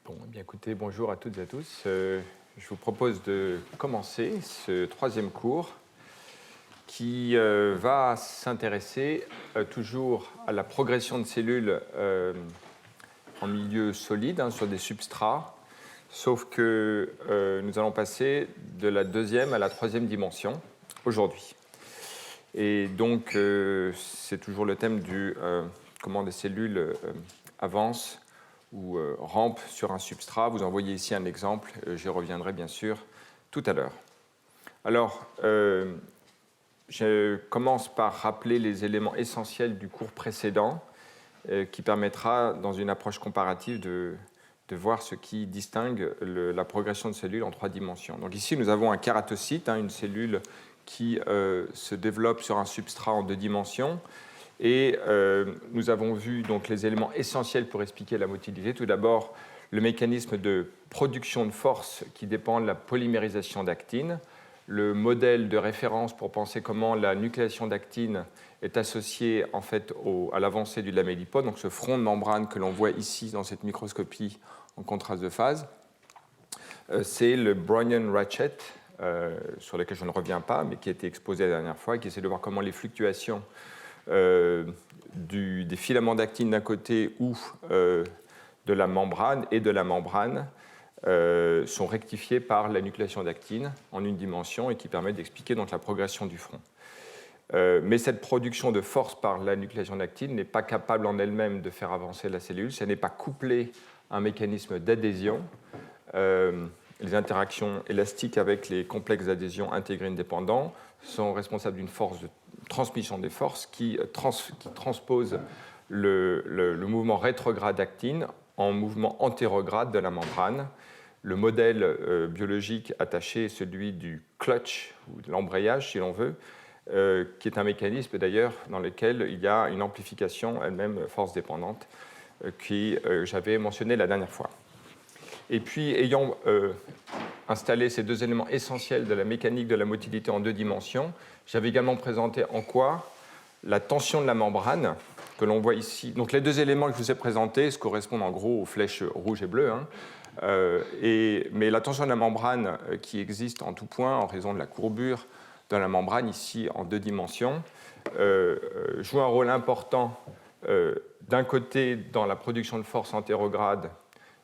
Bon, eh bien, écoutez, bonjour à toutes et à tous. Je vous propose de commencer ce troisième cours qui va s'intéresser toujours à la progression de cellules en milieu solide, sur des substrats, sauf que nous allons passer de la deuxième à la troisième dimension aujourd'hui. Et donc, c'est toujours le thème du comment des cellules avancent ou rampe sur un substrat. Vous en voyez ici un exemple, j'y reviendrai bien sûr tout à l'heure. Alors, je commence par rappeler les éléments essentiels du cours précédent qui permettra, dans une approche comparative, de voir ce qui distingue la progression de cellules en trois dimensions. Donc ici, nous avons un kératocyte, une cellule qui se développe sur un substrat en deux dimensions. Et nous avons vu donc les éléments essentiels pour expliquer la motilité. Tout d'abord, le mécanisme de production de force qui dépend de la polymérisation d'actine, le modèle de référence pour penser comment la nucléation d'actine est associée en fait à l'avancée du lamellipode, donc ce front de membrane que l'on voit ici dans cette microscopie en contraste de phase. C'est le Brownian ratchet, sur lequel je ne reviens pas, mais qui a été exposé la dernière fois, et qui essaie de voir comment les fluctuations des filaments d'actine d'un côté ou de la membrane et de la membrane sont rectifiés par la nucléation d'actine en une dimension et qui permet d'expliquer donc la progression du front. Mais cette production de force par la nucléation d'actine n'est pas capable en elle-même de faire avancer la cellule, ça n'est pas couplé à un mécanisme d'adhésion. Les interactions élastiques avec les complexes d'adhésion intégrines dépendants sont responsables d'une force de transmission des forces qui transpose le mouvement rétrograde d'actine en mouvement antérograde de la membrane. Le modèle biologique attaché est celui du clutch, ou de l'embrayage si l'on veut, qui est un mécanisme d'ailleurs dans lequel il y a une amplification elle-même force dépendante que j'avais mentionné la dernière fois. Et puis, ayant installé ces deux éléments essentiels de la mécanique de la motilité en deux dimensions, j'avais également présenté en quoi la tension de la membrane, que l'on voit ici. Donc, les deux éléments que je vous ai présentés se correspondent en gros aux flèches rouges et bleues. Mais la tension de la membrane qui existe en tout point en raison de la courbure de la membrane, ici en deux dimensions, joue un rôle important d'un côté dans la production de force antérograde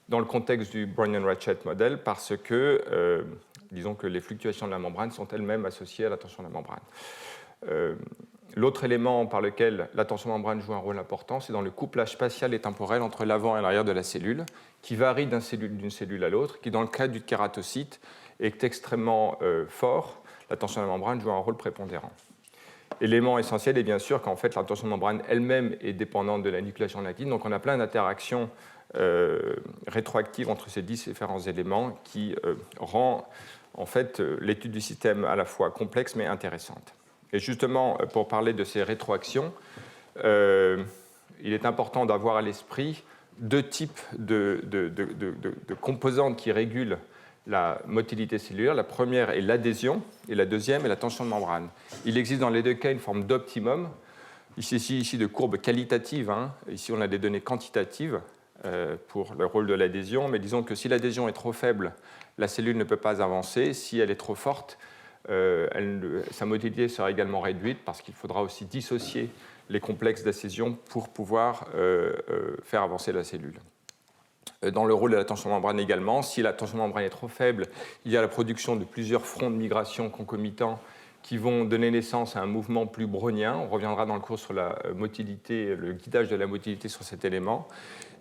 dans le contexte du Brownian-Ratchet modèle, parce que, disons que les fluctuations de la membrane sont elles-mêmes associées à la tension de la membrane. L'autre élément par lequel la tension de membrane joue un rôle important, c'est dans le couplage spatial et temporel entre l'avant et l'arrière de la cellule, qui varie d'une cellule à l'autre, qui dans le cas du kératocyte est extrêmement fort. La tension de la membrane joue un rôle prépondérant. L'élément essentiel est bien sûr qu'en fait la tension de membrane elle-même est dépendante de la nucléation d'actine, donc on a plein d'interactions rétroactive entre ces différents éléments qui rend en fait l'étude du système à la fois complexe mais intéressante. Et justement, pour parler de ces rétroactions, il est important d'avoir à l'esprit deux types de composantes qui régulent la motilité cellulaire. La première est l'adhésion et la deuxième est la tension de membrane. Il existe dans les deux cas une forme d'optimum. Ici de courbes qualitatives. Ici, on a des données quantitatives pour le rôle de l'adhésion, mais disons que si l'adhésion est trop faible, la cellule ne peut pas avancer. Si elle est trop forte, sa motilité sera également réduite parce qu'il faudra aussi dissocier les complexes d'adhésion pour pouvoir faire avancer la cellule. Dans le rôle de la tension de membrane également, si la tension de membrane est trop faible, il y a la production de plusieurs fronts de migration concomitants qui vont donner naissance à un mouvement plus brownien. On reviendra dans le cours sur la motilité, le guidage de la motilité sur cet élément.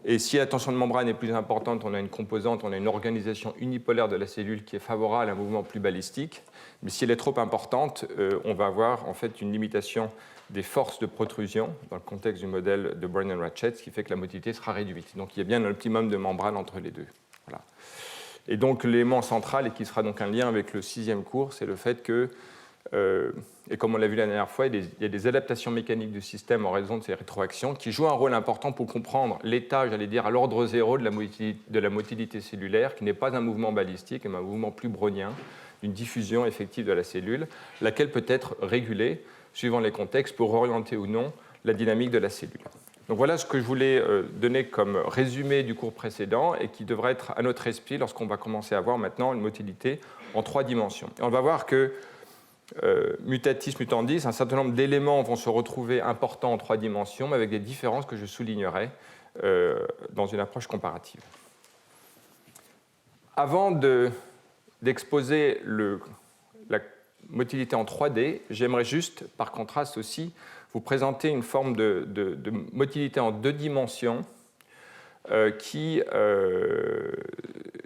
Et si la tension de membrane est plus importante, on a une composante, on a une organisation unipolaire de la cellule qui est favorable à un mouvement plus balistique. Mais si elle est trop importante, on va avoir en fait une limitation des forces de protrusion dans le contexte du modèle de Brownian-Ratchet, ce qui fait que la motilité sera réduite. Donc il y a bien un optimum de membrane entre les deux. Voilà. Et donc l'élément central, et qui sera donc un lien avec le sixième cours, c'est le fait que et comme on l'a vu la dernière fois, il y a des adaptations mécaniques du système en raison de ces rétroactions qui jouent un rôle important pour comprendre l'état, j'allais dire, à l'ordre zéro de la motilité cellulaire, qui n'est pas un mouvement balistique, mais un mouvement plus brownien, une diffusion effective de la cellule, laquelle peut être régulée suivant les contextes pour orienter ou non la dynamique de la cellule. Donc voilà ce que je voulais donner comme résumé du cours précédent et qui devrait être à notre esprit lorsqu'on va commencer à voir maintenant une motilité en 3 dimensions. Et on va voir que mutatis mutandis, un certain nombre d'éléments vont se retrouver importants en 3 dimensions, mais avec des différences que je soulignerai dans une approche comparative. Avant d'exposer la motilité en 3D, j'aimerais juste, par contraste aussi, vous présenter une forme de motilité en 2 dimensions qui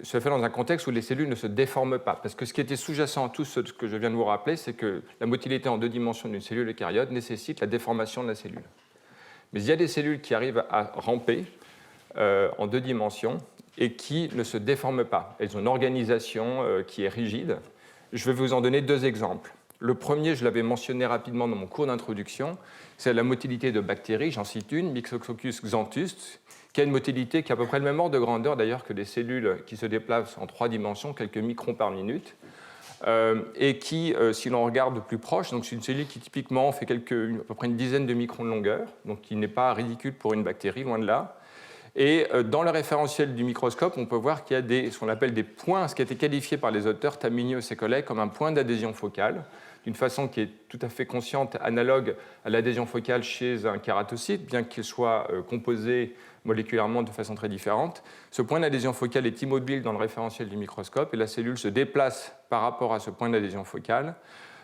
se fait dans un contexte où les cellules ne se déforment pas. Parce que ce qui était sous-jacent à tout ce que je viens de vous rappeler, c'est que la motilité en 2 dimensions d'une cellule eucaryote nécessite la déformation de la cellule. Mais il y a des cellules qui arrivent à ramper en 2 dimensions et qui ne se déforment pas. Elles ont une organisation qui est rigide. Je vais vous en donner 2 exemples. Le premier, je l'avais mentionné rapidement dans mon cours d'introduction, c'est la motilité de bactéries. J'en cite une, Myxococcus xanthus, qui a une motilité qui a à peu près le même ordre de grandeur d'ailleurs que des cellules qui se déplacent en 3 dimensions, quelques microns par minute, et qui, si l'on regarde de plus proche, donc c'est une cellule qui typiquement fait à peu près une dizaine de microns de longueur, donc qui n'est pas ridicule pour une bactérie, loin de là. Et dans le référentiel du microscope, on peut voir qu'il y a ce qu'on appelle des points, ce qui a été qualifié par les auteurs Tamigno et ses collègues comme un point d'adhésion focale, d'une façon qui est tout à fait consciente, analogue à l'adhésion focale chez un kératocyte, bien qu'il soit composé moléculairement de façon très différente. Ce point d'adhésion focale est immobile dans le référentiel du microscope et la cellule se déplace par rapport à ce point d'adhésion focale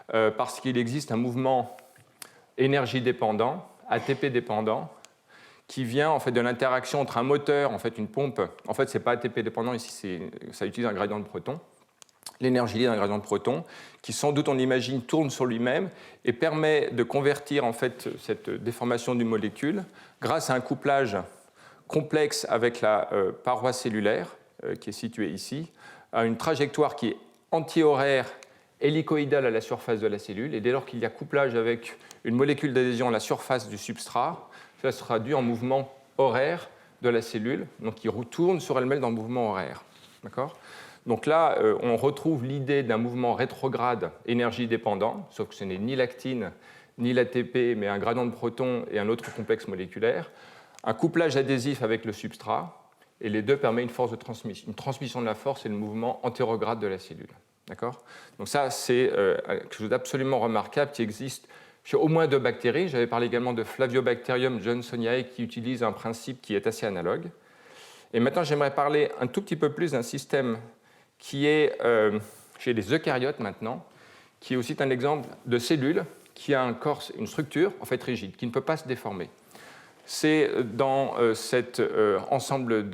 parce qu'il existe un mouvement énergie dépendant, ATP dépendant, qui vient en fait de l'interaction entre un moteur, en fait une pompe. En fait, ce n'est pas ATP dépendant ici, ça utilise un gradient de protons. L'énergie liée d'un gradient de protons, qui sans doute on imagine tourne sur lui-même et permet de convertir en fait cette déformation d'une molécule grâce à un couplage complexe avec la paroi cellulaire qui est située ici, à une trajectoire qui est antihoraire hélicoïdale à la surface de la cellule. Et dès lors qu'il y a couplage avec une molécule d'adhésion à la surface du substrat, ça sera dû en mouvement horaire de la cellule, donc qui retourne sur elle-même dans le mouvement horaire. D'accord ? Donc là, on retrouve l'idée d'un mouvement rétrograde énergie dépendant, sauf que ce n'est ni l'actine ni l'ATP, mais un gradient de protons et un autre complexe moléculaire, un couplage adhésif avec le substrat, et les deux permettent une transmission de la force et le mouvement antérograde de la cellule. D'accord ? Donc ça, c'est quelque chose d'absolument remarquable qui existe chez au moins 2 bactéries. J'avais parlé également de Flaviobacterium johnsoniae qui utilise un principe qui est assez analogue. Et maintenant, j'aimerais parler un tout petit peu plus d'un système qui est chez les eucaryotes maintenant, qui est aussi un exemple de cellule qui a un corps, une structure en fait rigide, qui ne peut pas se déformer. C'est dans cet ensemble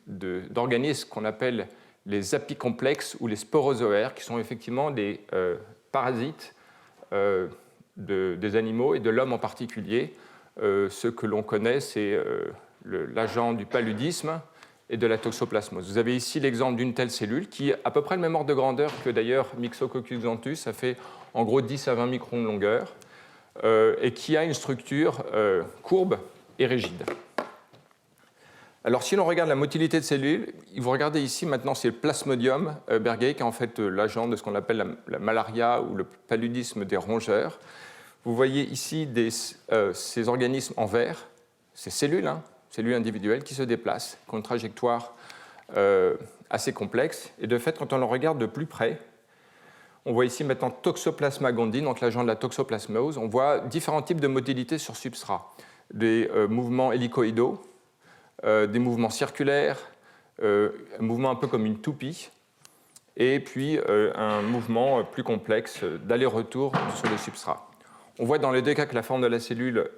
d'organismes qu'on appelle les apicomplexes ou les sporozoaires, qui sont effectivement des parasites des animaux et de l'homme en particulier. Ce que l'on connaît, c'est l'agent du paludisme et de la toxoplasmose. Vous avez ici l'exemple d'une telle cellule qui a à peu près le même ordre de grandeur que d'ailleurs Myxococcus xanthus, ça fait en gros 10 à 20 microns de longueur, et qui a une structure courbe et rigide. Alors si l'on regarde la motilité de cellules, vous regardez ici maintenant c'est le Plasmodium berghei, qui est en fait l'agent de ce qu'on appelle la malaria ou le paludisme des rongeurs. Vous voyez ici ces organismes en vert, ces cellules, cellules individuelles qui se déplacent, qui ont une trajectoire assez complexe. Et de fait, quand on le regarde de plus près, on voit ici maintenant Toxoplasma gondii, donc l'agent de la toxoplasmose. On voit différents types de motilité sur substrat. Des mouvements hélicoïdaux, des mouvements circulaires, un mouvement un peu comme une toupie, et puis un mouvement plus complexe d'aller-retour sur le substrat. On voit dans les 2 cas que la forme de la cellule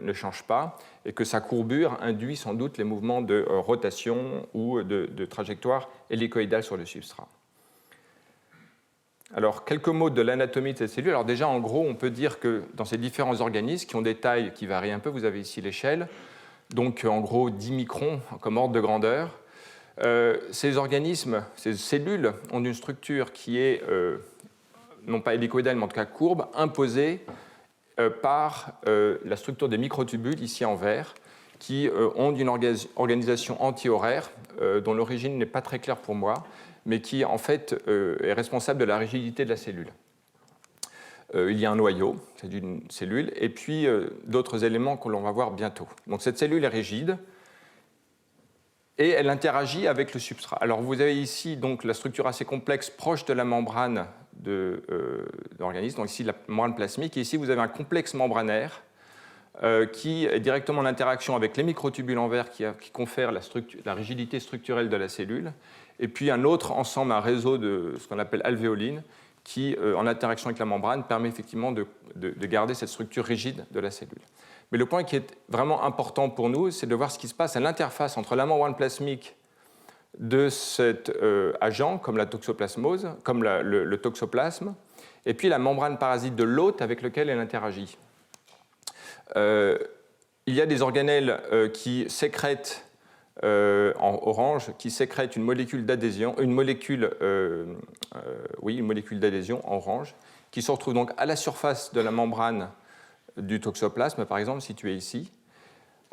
ne change pas et que sa courbure induit sans doute les mouvements de rotation ou de trajectoire hélicoïdale sur le substrat. Alors, quelques mots de l'anatomie de cette cellule. Alors déjà, en gros, on peut dire que dans ces différents organismes qui ont des tailles qui varient un peu, vous avez ici l'échelle, donc en gros 10 microns comme ordre de grandeur. Ces organismes, ces cellules ont une structure qui est non pas hélicoïdale, mais en tout cas courbe, imposée par la structure des microtubules, ici en vert, qui ont une organisation anti-horaire, dont l'origine n'est pas très claire pour moi, mais qui en fait est responsable de la rigidité de la cellule. il y a un noyau, c'est une cellule, et puis d'autres éléments que l'on va voir bientôt. Donc cette cellule est rigide et elle interagit avec le substrat. Alors vous avez ici donc la structure assez complexe proche de la membrane de l'organisme, donc ici la membrane plasmique, et ici vous avez un complexe membranaire qui est directement en interaction avec les microtubules en verre qui confèrent la rigidité structurelle de la cellule, et puis un autre ensemble, un réseau de ce qu'on appelle alvéoline, qui, en interaction avec la membrane, permet effectivement de garder cette structure rigide de la cellule. Mais le point qui est vraiment important pour nous, c'est de voir ce qui se passe à l'interface entre la membrane plasmique de cet agent, comme la toxoplasmose, comme le toxoplasme, et puis la membrane parasite de l'hôte avec lequel elle interagit. Il y a des organelles qui sécrètent en orange, qui sécrètent une molécule d'adhésion, une molécule d'adhésion en orange, qui se retrouve donc à la surface de la membrane du toxoplasme, par exemple, située ici.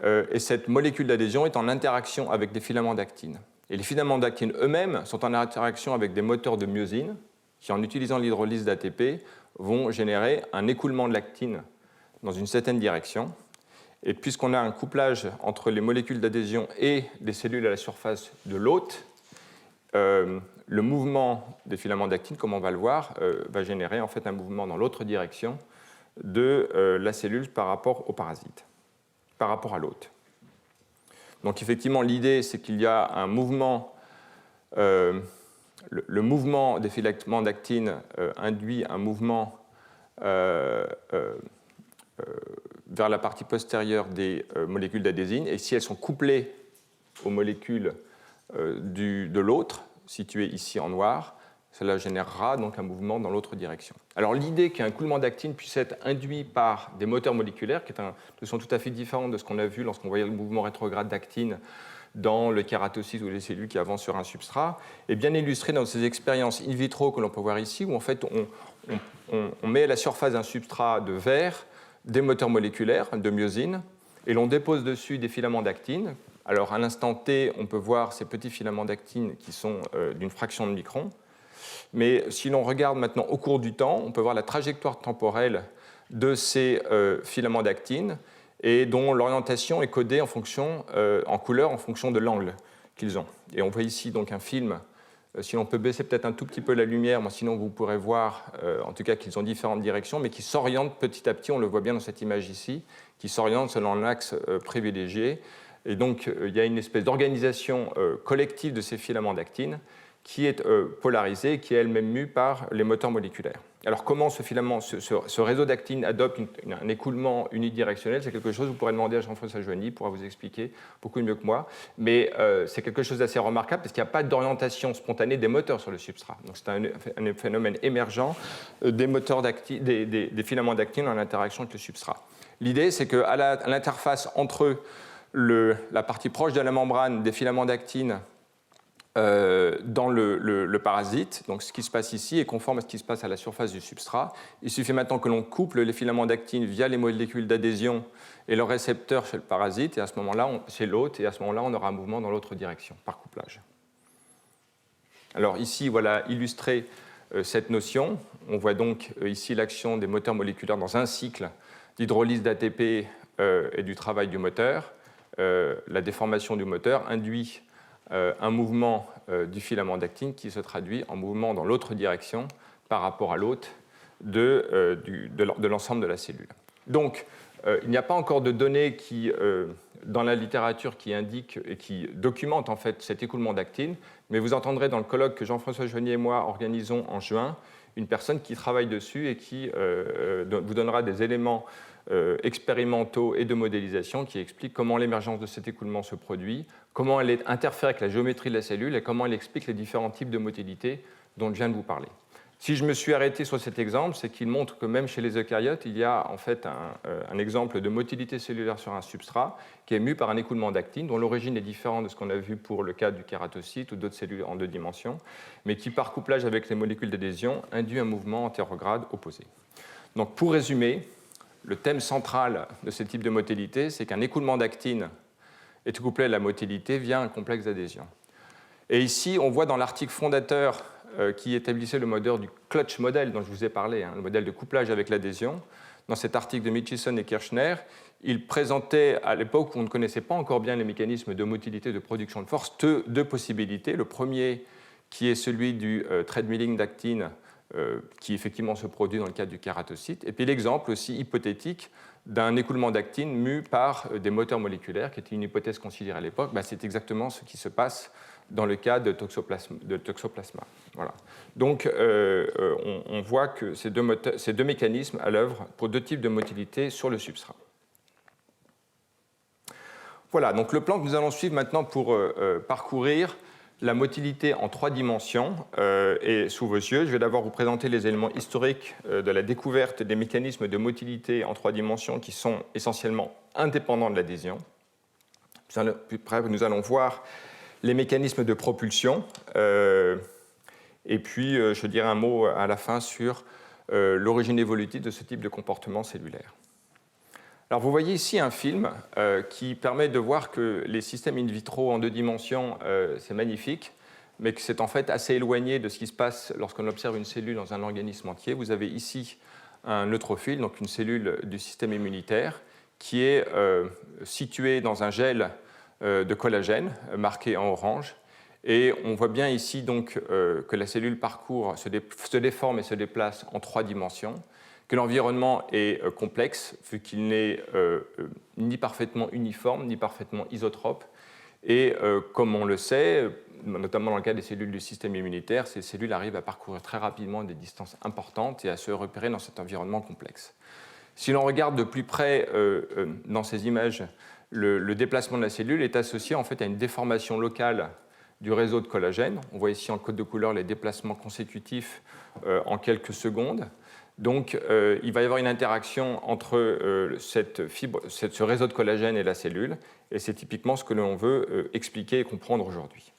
Et cette molécule d'adhésion est en interaction avec des filaments d'actine. Et les filaments d'actine eux-mêmes sont en interaction avec des moteurs de myosine, qui, en utilisant l'hydrolyse d'ATP, vont générer un écoulement de l'actine dans une certaine direction. Et puisqu'on a un couplage entre les molécules d'adhésion et des cellules à la surface de l'hôte, le mouvement des filaments d'actine, comme on va le voir, va générer en fait un mouvement dans l'autre direction de la cellule par rapport au parasite, par rapport à l'hôte. Donc effectivement, l'idée, c'est qu'il y a un mouvement, le mouvement des filaments d'actine induit un mouvement vers la partie postérieure des molécules d'adhésine, et si elles sont couplées aux molécules de l'autre, situées ici en noir, cela générera donc un mouvement dans l'autre direction. Alors l'idée qu'un écoulement d'actine puisse être induit par des moteurs moléculaires, qui est une notion tout à fait différente de ce qu'on a vu lorsqu'on voyait le mouvement rétrograde d'actine dans le kératocyte ou les cellules qui avancent sur un substrat, est bien illustrée dans ces expériences in vitro que l'on peut voir ici, où en fait on met à la surface d'un substrat de verre des moteurs moléculaires de myosine, et l'on dépose dessus des filaments d'actine. Alors à l'instant T, on peut voir ces petits filaments d'actine qui sont d'une fraction de micron. Mais si l'on regarde maintenant au cours du temps, on peut voir la trajectoire temporelle de ces filaments d'actine et dont l'orientation est codée en couleur en fonction de l'angle qu'ils ont. Et on voit ici donc un film. Si l'on peut baisser peut-être un tout petit peu la lumière, sinon vous pourrez voir en tout cas qu'ils ont différentes directions, mais qui s'orientent petit à petit, on le voit bien dans cette image ici, qui s'orientent selon l'axe privilégié. Et donc il y a une espèce d'organisation collective de ces filaments d'actine qui est polarisée et qui est elle-même mue par les moteurs moléculaires. Alors comment ce réseau d'actine adopte un écoulement unidirectionnel? C'est quelque chose que vous pourrez demander à Jean-François Joigny, il pourra vous expliquer beaucoup mieux que moi. Mais c'est quelque chose d'assez remarquable parce qu'il n'y a pas d'orientation spontanée des moteurs sur le substrat. Donc c'est un phénomène émergent des filaments d'actine en interaction avec le substrat. L'idée, c'est qu'à l'interface entre la partie proche de la membrane des filaments d'actine dans le parasite, donc ce qui se passe ici est conforme à ce qui se passe à la surface du substrat. Il suffit maintenant que l'on couple les filaments d'actine via les molécules d'adhésion et leurs récepteurs chez le parasite, et à ce moment-là, chez l'hôte, et à ce moment-là, on aura un mouvement dans l'autre direction, par couplage. Alors ici, voilà illustré cette notion. On voit donc ici l'action des moteurs moléculaires dans un cycle d'hydrolyse d'ATP et du travail du moteur. La déformation du moteur induit un mouvement du filament d'actine qui se traduit en mouvement dans l'autre direction par rapport à l'hôte de l'ensemble de la cellule. Donc, il n'y a pas encore de données dans la littérature qui indiquent et qui documentent en fait cet écoulement d'actine, mais vous entendrez dans le colloque que Jean-François Joigny et moi organisons en juin une personne qui travaille dessus et qui vous donnera des éléments expérimentaux et de modélisation qui expliquent comment l'émergence de cet écoulement se produit, comment elle interfère avec la géométrie de la cellule et comment elle explique les différents types de motilité dont je viens de vous parler. Si je me suis arrêté sur cet exemple, c'est qu'il montre que même chez les eucaryotes, il y a en fait un exemple de motilité cellulaire sur un substrat qui est mu par un écoulement d'actine, dont l'origine est différente de ce qu'on a vu pour le cas du kératocyte ou d'autres cellules en 2 dimensions, mais qui, par couplage avec les molécules d'adhésion, induit un mouvement antérograde opposé. Donc, pour résumer, le thème central de ce type de motilité, c'est qu'un écoulement d'actine est couplé à la motilité via un complexe d'adhésion. Et ici, on voit dans l'article fondateur qui établissait le modèle du clutch model dont je vous ai parlé, le modèle de couplage avec l'adhésion. Dans cet article de Mitchison et Kirchner, il présentait, à l'époque où on ne connaissait pas encore bien les mécanismes de motilité de production de force, deux possibilités. Le premier, qui est celui du treadmilling d'actine, qui effectivement se produit dans le cadre du kératocyte, et puis l'exemple aussi hypothétique d'un écoulement d'actine mu par des moteurs moléculaires, qui était une hypothèse considérée à l'époque. C'est exactement ce qui se passe dans le cas de toxoplasma. Voilà. Donc, on voit que ces deux mécanismes à l'œuvre pour deux types de motilité sur le substrat. Voilà, donc le plan que nous allons suivre maintenant pour parcourir la motilité en 3 dimensions est sous vos yeux. Je vais d'abord vous présenter les éléments historiques de la découverte des mécanismes de motilité en 3 dimensions qui sont essentiellement indépendants de l'adhésion. Plus près, nous allons voir les mécanismes de propulsion et puis je dirai un mot à la fin sur l'origine évolutive de ce type de comportement cellulaire. Alors vous voyez ici un film qui permet de voir que les systèmes in vitro en 2 dimensions, c'est magnifique, mais que c'est en fait assez éloigné de ce qui se passe lorsqu'on observe une cellule dans un organisme entier. Vous avez ici un neutrophile, donc une cellule du système immunitaire, qui est située dans un gel de collagène, marqué en orange. Et on voit bien ici donc, que la cellule parcourt, se déforme et se déplace en 3 dimensions, que l'environnement est complexe, vu qu'il n'est ni parfaitement uniforme, ni parfaitement isotrope. Et comme on le sait, notamment dans le cas des cellules du système immunitaire, ces cellules arrivent à parcourir très rapidement des distances importantes et à se repérer dans cet environnement complexe. Si l'on regarde de plus près dans ces images, le déplacement de la cellule est associé en fait à une déformation locale du réseau de collagène. On voit ici en code de couleur les déplacements consécutifs en quelques secondes. Donc, il va y avoir une interaction entre ce réseau de collagène et la cellule, et c'est typiquement ce que l'on veut expliquer et comprendre aujourd'hui.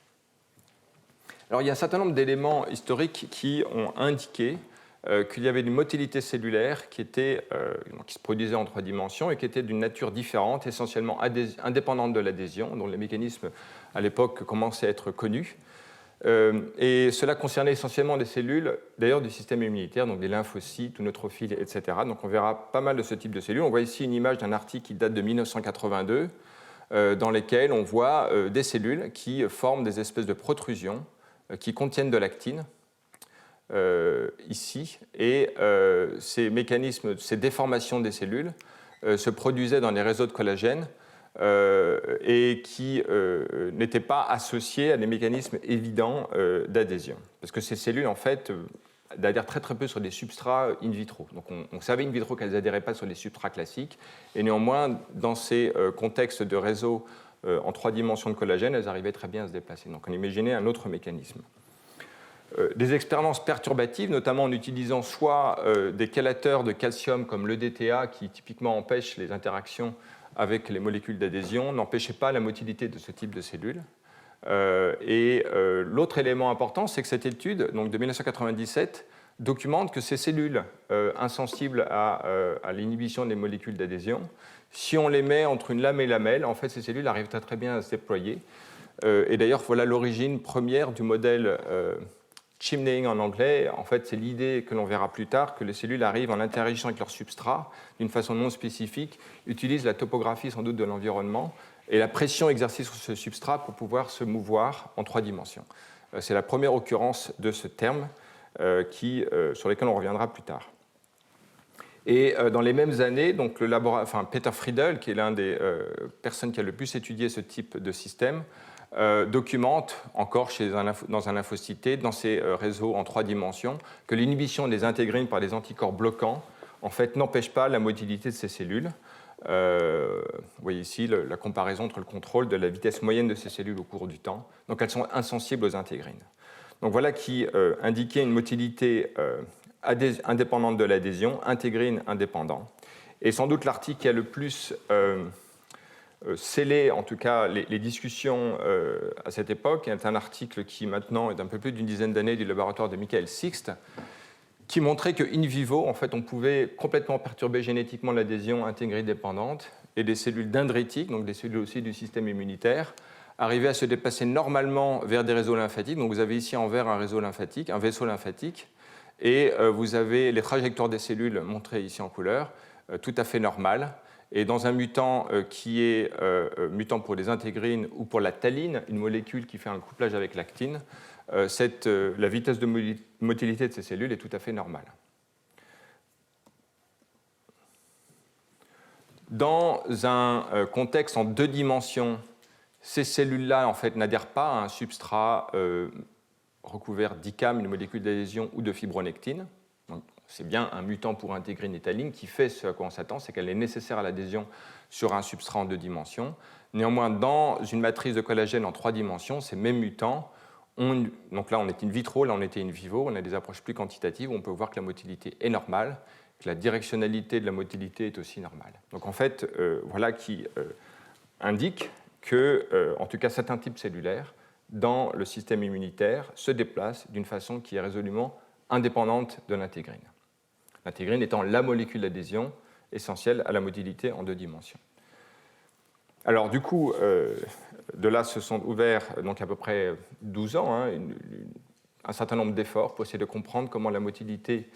Alors, il y a un certain nombre d'éléments historiques qui ont indiqué qu'il y avait une motilité cellulaire qui se produisait en 3 dimensions et qui était d'une nature différente, essentiellement indépendante de l'adhésion, dont les mécanismes à l'époque commençaient à être connus. Et cela concernait essentiellement des cellules, d'ailleurs du système immunitaire, donc des lymphocytes ou neutrophiles, etc. Donc on verra pas mal de ce type de cellules. On voit ici une image d'un article qui date de 1982, dans lequel on voit des cellules qui forment des espèces de protrusions qui contiennent de l'actine, ici. Et ces mécanismes, ces déformations des cellules se produisaient dans les réseaux de collagène, et qui n'étaient pas associés à des mécanismes évidents d'adhésion. Parce que ces cellules, en fait, adhèrent très très peu sur des substrats in vitro. Donc on savait in vitro qu'elles n'adhéraient pas sur les substrats classiques, et néanmoins, dans ces contextes de réseaux en 3 dimensions de collagène, elles arrivaient très bien à se déplacer. Donc on imaginait un autre mécanisme. Des expériences perturbatives, notamment en utilisant soit des chélateurs de calcium comme l'EDTA, qui typiquement empêchent les interactions avec les molécules d'adhésion, n'empêchait pas la motilité de ce type de cellules. L'autre élément important, c'est que cette étude donc de 1997 documente que ces cellules insensibles à l'inhibition des molécules d'adhésion, si on les met entre une lame et lamelle, en fait, ces cellules arrivent très, très bien à se déployer. Et d'ailleurs, voilà l'origine première du modèle chimneying en anglais. En fait, c'est l'idée que l'on verra plus tard que les cellules arrivent en interaction avec leur substrat d'une façon non spécifique, utilisent la topographie sans doute de l'environnement et la pression exercée sur ce substrat pour pouvoir se mouvoir en 3 dimensions. C'est la première occurrence de ce terme sur lequel on reviendra plus tard. Et dans les mêmes années, donc Peter Friedel, qui est l'un des personnes qui a le plus étudié ce type de système, documente encore dans un lymphocyte, dans ces réseaux en 3 dimensions, que l'inhibition des intégrines par des anticorps bloquants en fait, n'empêche pas la motilité de ces cellules. Vous voyez ici la comparaison entre le contrôle de la vitesse moyenne de ces cellules au cours du temps. Donc elles sont insensibles aux intégrines. Donc voilà qui indiquait une motilité indépendante de l'adhésion, intégrine indépendant. Et sans doute l'article qui a le plus scellé, en tout cas, les discussions à cette époque est un article qui maintenant est d'un peu plus d'une dizaine d'années du laboratoire de Michael Sixt, qui montrait que in vivo, en fait, on pouvait complètement perturber génétiquement l'adhésion intégrine dépendante et des cellules dendritiques, donc des cellules aussi du système immunitaire, arriver à se déplacer normalement vers des réseaux lymphatiques. Donc vous avez ici en vert un réseau lymphatique, un vaisseau lymphatique, et vous avez les trajectoires des cellules montrées ici en couleur, tout à fait normales. Et dans un mutant qui est mutant pour les intégrines ou pour la taline, une molécule qui fait un couplage avec l'actine, la vitesse de motilité de ces cellules est tout à fait normale. Dans un contexte en 2 dimensions, ces cellules-là en fait, n'adhèrent pas à un substrat recouvert d'ICAM, une molécule d'adhésion, ou de fibronectine. C'est bien un mutant pour intégrine et taline qui fait ce à quoi on s'attend, c'est qu'elle est nécessaire à l'adhésion sur un substrat en 2 dimensions. Néanmoins, dans une matrice de collagène en 3 dimensions, ces mêmes mutants, donc là on est in vitro, là on était in vivo, on a des approches plus quantitatives, où on peut voir que la motilité est normale, que la directionnalité de la motilité est aussi normale. Donc en fait, voilà qui indique que, en tout cas, certains types cellulaires, dans le système immunitaire, se déplacent d'une façon qui est résolument indépendante de l'intégrine. L'intégrine étant la molécule d'adhésion essentielle à la motilité en 2 dimensions. Alors du coup, de là se sont ouverts donc à peu près 12 ans, un certain nombre d'efforts pour essayer de comprendre comment la motilité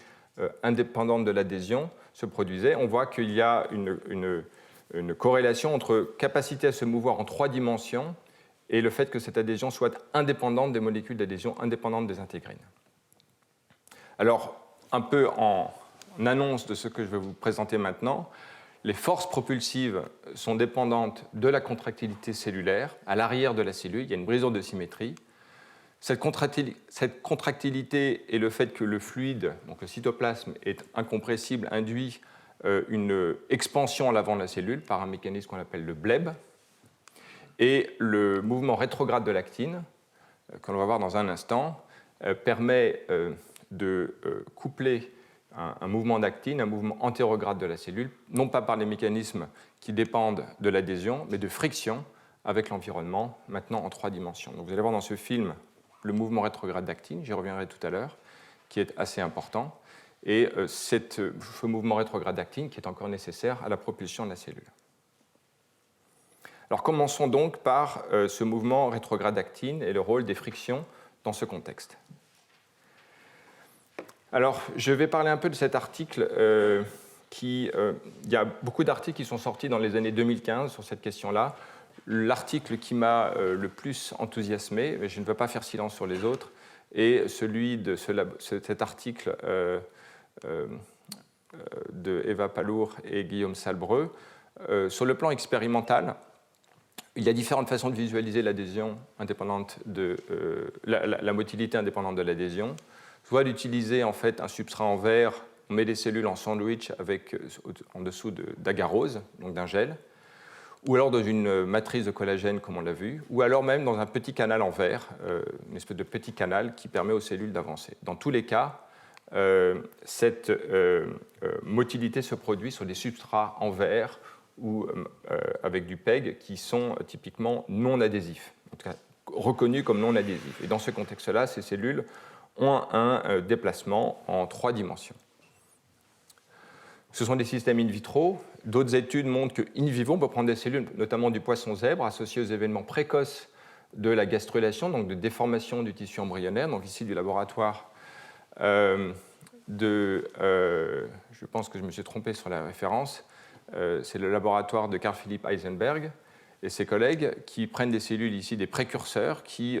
indépendante de l'adhésion se produisait. On voit qu'il y a une corrélation entre capacité à se mouvoir en 3 dimensions et le fait que cette adhésion soit indépendante des molécules d'adhésion, indépendante des intégrines. Alors, un peu en annonce de ce que je vais vous présenter maintenant, les forces propulsives sont dépendantes de la contractilité cellulaire. À l'arrière de la cellule, il y a une brisure de symétrie. Cette contractilité et le fait que le fluide, donc le cytoplasme, est incompressible, induit une expansion à l'avant de la cellule par un mécanisme qu'on appelle le BLEB. Et le mouvement rétrograde de l'actine, que l'on va voir dans un instant, permet de coupler un mouvement d'actine, un mouvement antérograde de la cellule, non pas par les mécanismes qui dépendent de l'adhésion, mais de friction avec l'environnement, maintenant en 3 dimensions. Donc vous allez voir dans ce film le mouvement rétrograde d'actine, j'y reviendrai tout à l'heure, qui est assez important, et ce mouvement rétrograde d'actine qui est encore nécessaire à la propulsion de la cellule. Alors commençons donc par ce mouvement rétrograde d'actine et le rôle des frictions dans ce contexte. Alors, je vais parler un peu de cet article il y a beaucoup d'articles qui sont sortis dans les années 2015 sur cette question-là. L'article qui m'a le plus enthousiasmé, mais je ne veux pas faire silence sur les autres, est celui de cet article de Eva Palour et Guillaume Salbreux. Sur le plan expérimental, il y a différentes façons de visualiser l'adhésion indépendante la motilité indépendante de l'adhésion. Soit d'utiliser en fait un substrat en verre, on met des cellules en sandwich avec en dessous d'agarose, donc d'un gel, ou alors dans une matrice de collagène comme on l'a vu, ou alors même dans un petit canal en verre, une espèce de petit canal qui permet aux cellules d'avancer. Dans tous les cas, cette motilité se produit sur des substrats en verre ou avec du PEG qui sont typiquement non adhésifs, en tout cas reconnus comme non adhésifs. Et dans ce contexte-là, ces cellules ont un déplacement en 3 dimensions. Ce sont des systèmes in vitro. D'autres études montrent qu'in vivo, on peut prendre des cellules, notamment du poisson zèbre, associées aux événements précoces de la gastrulation, donc de déformation du tissu embryonnaire, donc ici du laboratoire je pense que je me suis trompé sur la référence, c'est le laboratoire de Carl Philipp Eisenberg et ses collègues qui prennent des cellules ici, des précurseurs qui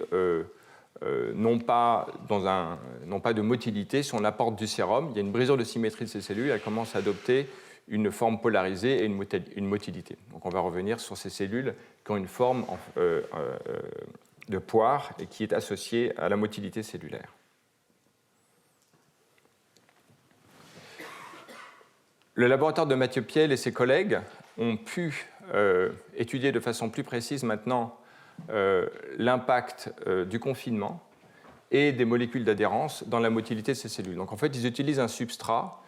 n'ont pas de motilité. Si on apporte du sérum, il y a une brisure de symétrie de ces cellules, elles commencent à adopter une forme polarisée et une motilité. Donc on va revenir sur ces cellules qui ont une forme de poire et qui est associée à la motilité cellulaire. Le laboratoire de Mathieu Piel et ses collègues ont pu étudier de façon plus précise maintenant l'impact du confinement et des molécules d'adhérence dans la motilité de ces cellules. Donc en fait, ils utilisent un substrat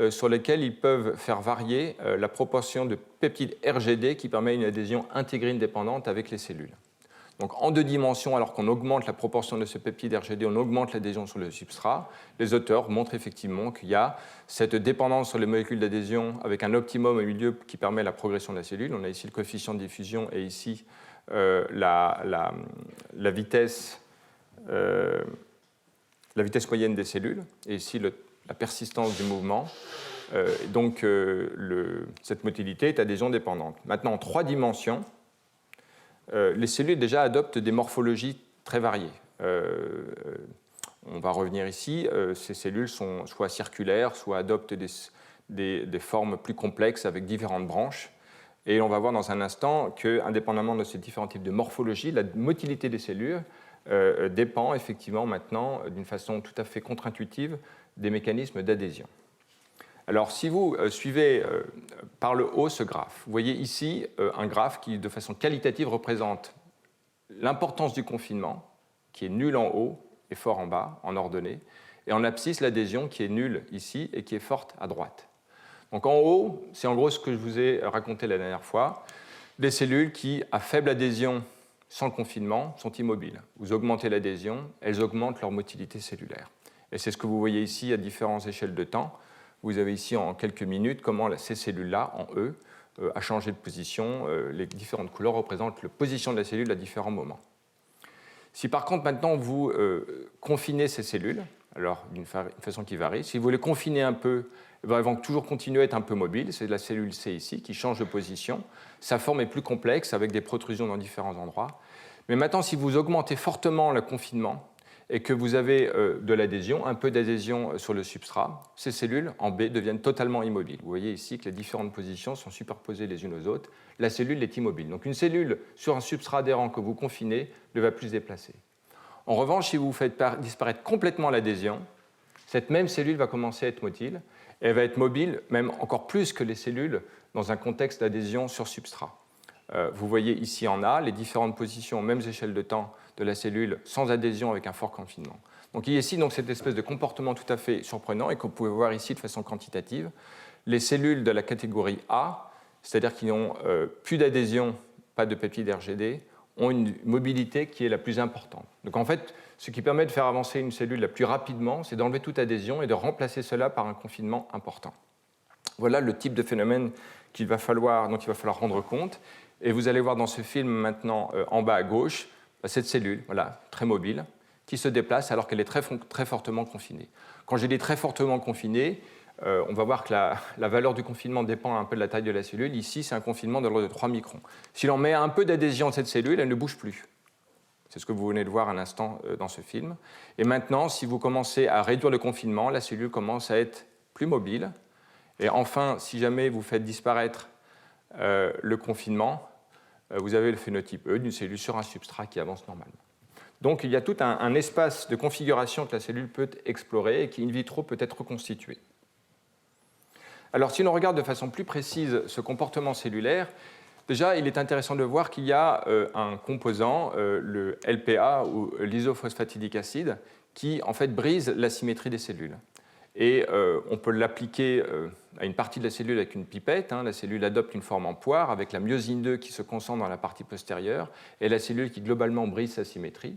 sur lequel ils peuvent faire varier la proportion de peptides RGD qui permet une adhésion intégrine dépendante avec les cellules. Donc en 2 dimensions, alors qu'on augmente la proportion de ce peptide RGD, on augmente l'adhésion sur le substrat. Les auteurs montrent effectivement qu'il y a cette dépendance sur les molécules d'adhésion avec un optimum au milieu qui permet la progression de la cellule. On a ici le coefficient de diffusion et ici la vitesse moyenne des cellules, et ici la persistance du mouvement. Donc cette motilité est adhésion dépendante. Maintenant, en 3 dimensions, les cellules déjà adoptent des morphologies très variées. On va revenir ici. Ces cellules sont soit circulaires, soit adoptent des formes plus complexes avec différentes branches. Et on va voir dans un instant qu'indépendamment de ces différents types de morphologie, la motilité des cellules dépend effectivement maintenant d'une façon tout à fait contre-intuitive des mécanismes d'adhésion. Alors, si vous suivez par le haut ce graphe, vous voyez ici un graphe qui, de façon qualitative, représente l'importance du confinement, qui est nul en haut et fort en bas, en ordonnée, et en abscisse, l'adhésion qui est nulle ici et qui est forte à droite. Donc en haut, c'est en gros ce que je vous ai raconté la dernière fois, des cellules qui, à faible adhésion sans le confinement, sont immobiles. Vous augmentez l'adhésion, elles augmentent leur motilité cellulaire. Et c'est ce que vous voyez ici à différentes échelles de temps. Vous avez ici en quelques minutes comment ces cellules-là, en E, a changé de position. Les différentes couleurs représentent la position de la cellule à différents moments. Si par contre maintenant vous confinez ces cellules, alors d'une façon qui varie, si vous les confinez un peu, elles vont toujours continuer à être un peu mobiles. C'est la cellule C ici qui change de position. Sa forme est plus complexe avec des protrusions dans différents endroits. Mais maintenant, si vous augmentez fortement le confinement, et que vous avez de l'adhésion, un peu d'adhésion sur le substrat, ces cellules en B deviennent totalement immobiles. Vous voyez ici que les différentes positions sont superposées les unes aux autres. La cellule est immobile. Donc une cellule sur un substrat adhérent que vous confinez ne va plus se déplacer. En revanche, si vous faites disparaître complètement l'adhésion, cette même cellule va commencer à être motile. Et elle va être mobile même encore plus que les cellules dans un contexte d'adhésion sur substrat. Vous voyez ici en A les différentes positions aux mêmes échelles de temps de la cellule sans adhésion avec un fort confinement. Donc il y a ici donc, cette espèce de comportement tout à fait surprenant et que vous pouvez voir ici de façon quantitative. Les cellules de la catégorie A, c'est-à-dire qui n'ont plus d'adhésion, pas de peptides RGD, ont une mobilité qui est la plus importante. Donc en fait, ce qui permet de faire avancer une cellule la plus rapidement, c'est d'enlever toute adhésion et de remplacer cela par un confinement important. Voilà le type de phénomène dont il va falloir rendre compte. Et vous allez voir dans ce film maintenant en bas à gauche, cette cellule, voilà, très mobile, qui se déplace alors qu'elle est très fortement confinée. Quand je dis très fortement confinée, on va voir que la valeur du confinement dépend un peu de la taille de la cellule. Ici, c'est un confinement de l'ordre de 3 microns. Si l'on met un peu d'adhésion à cette cellule, elle ne bouge plus. C'est ce que vous venez de voir un instant dans ce film. Et maintenant, si vous commencez à réduire le confinement, la cellule commence à être plus mobile. Et enfin, si jamais vous faites disparaître le confinement, vous avez le phénotype E d'une cellule sur un substrat qui avance normalement. Donc il y a tout un espace de configuration que la cellule peut explorer et qui, in vitro, peut être reconstitué. Alors si l'on regarde de façon plus précise ce comportement cellulaire, déjà il est intéressant de voir qu'il y a un composant, le LPA ou l'isophosphatidique acide, qui en fait brise la symétrie des cellules. Et on peut l'appliquer à une partie de la cellule avec une pipette. La cellule adopte une forme en poire avec la myosine 2 qui se concentre dans la partie postérieure et la cellule qui globalement brise sa symétrie.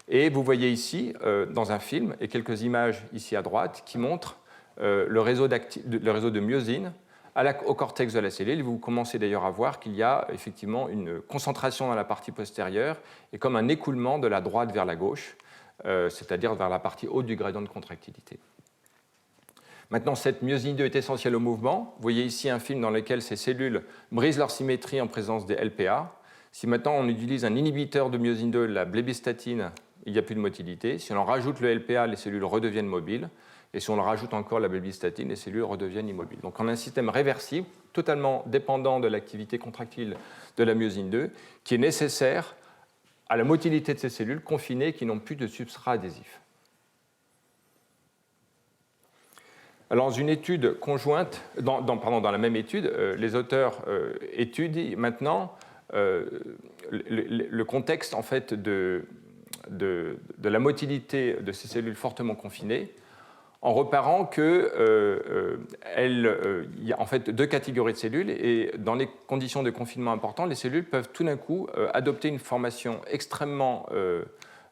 Et vous voyez ici, dans un film, et quelques images ici à droite, qui montrent le réseau de myosine au cortex de la cellule. Vous commencez d'ailleurs à voir qu'il y a effectivement une concentration dans la partie postérieure et comme un écoulement de la droite vers la gauche, c'est-à-dire vers la partie haute du gradient de contractilité. Maintenant, cette myosine 2 est essentielle au mouvement. Vous voyez ici un film dans lequel ces cellules brisent leur symétrie en présence des LPA. Si maintenant on utilise un inhibiteur de myosine 2, la blébistatine, il n'y a plus de motilité. Si on en rajoute le LPA, les cellules redeviennent mobiles. Et si on rajoute encore la blébistatine, les cellules redeviennent immobiles. Donc on a un système réversible, totalement dépendant de l'activité contractile de la myosine 2, qui est nécessaire à la motilité de ces cellules confinées qui n'ont plus de substrat adhésif. Alors, dans une étude conjointe, dans la même étude, les auteurs étudient maintenant le contexte en fait, de la motilité de ces cellules fortement confinées, en reparant qu'il y a en fait 2 catégories de cellules, et dans les conditions de confinement importantes, les cellules peuvent tout d'un coup adopter une formation extrêmement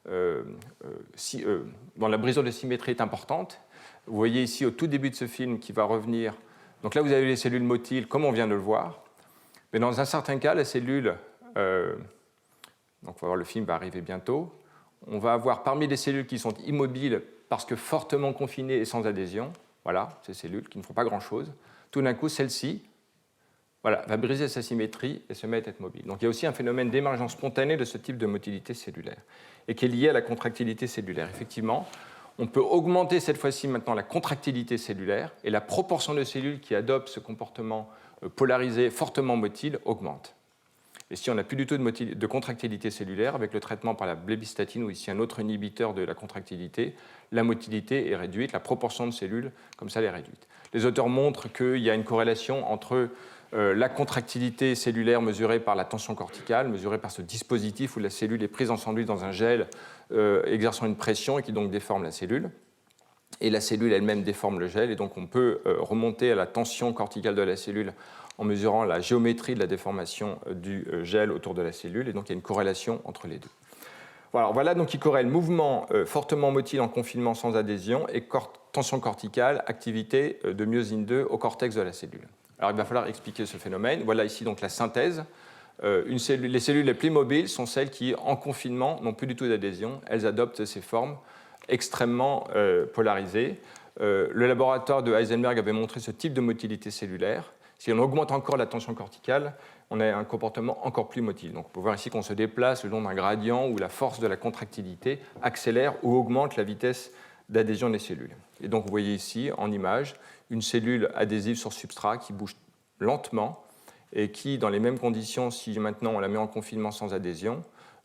dont la brisure de symétrie est importante. Vous voyez ici au tout début de ce film qui va revenir. Donc là, vous avez les cellules motiles, comme on vient de le voir. Mais dans un certain cas, la cellule donc on va voir, le film va arriver bientôt. On va avoir parmi les cellules qui sont immobiles parce que fortement confinées et sans adhésion, voilà, ces cellules qui ne font pas grand-chose, tout d'un coup, celle-ci va briser sa symétrie et se mettre à être mobile. Donc il y a aussi un phénomène d'émergence spontanée de ce type de motilité cellulaire et qui est lié à la contractilité cellulaire. Effectivement, on peut augmenter cette fois-ci maintenant la contractilité cellulaire et la proportion de cellules qui adoptent ce comportement polarisé, fortement motile, augmente. Et si on n'a plus du tout de contractilité cellulaire, avec le traitement par la blébistatine ou ici un autre inhibiteur de la contractilité, la motilité est réduite, la proportion de cellules comme ça est réduite. Les auteurs montrent qu'il y a une corrélation entre la contractilité cellulaire mesurée par la tension corticale, mesurée par ce dispositif où la cellule est prise en sandwich dans un gel exerçant une pression et qui donc déforme la cellule. Et la cellule elle-même déforme le gel, et donc on peut remonter à la tension corticale de la cellule en mesurant la géométrie de la déformation du gel autour de la cellule, et donc il y a une corrélation entre les deux. Voilà donc qui corrèle mouvement fortement motile en confinement sans adhésion et tension corticale, activité de myosine 2 au cortex de la cellule. Alors il va falloir expliquer ce phénomène. Voilà ici donc la synthèse. Les cellules les plus mobiles sont celles qui, en confinement, n'ont plus du tout d'adhésion. Elles adoptent ces formes extrêmement polarisées. Le laboratoire de Heisenberg avait montré ce type de motilité cellulaire. Si on augmente encore la tension corticale, on a un comportement encore plus motile. Donc on peut voir ici qu'on se déplace le long d'un gradient où la force de la contractilité accélère ou augmente la vitesse d'adhésion des cellules. Et donc vous voyez ici, en image, une cellule adhésive sur substrat qui bouge lentement et qui, dans les mêmes conditions, si maintenant on la met en confinement sans adhésion,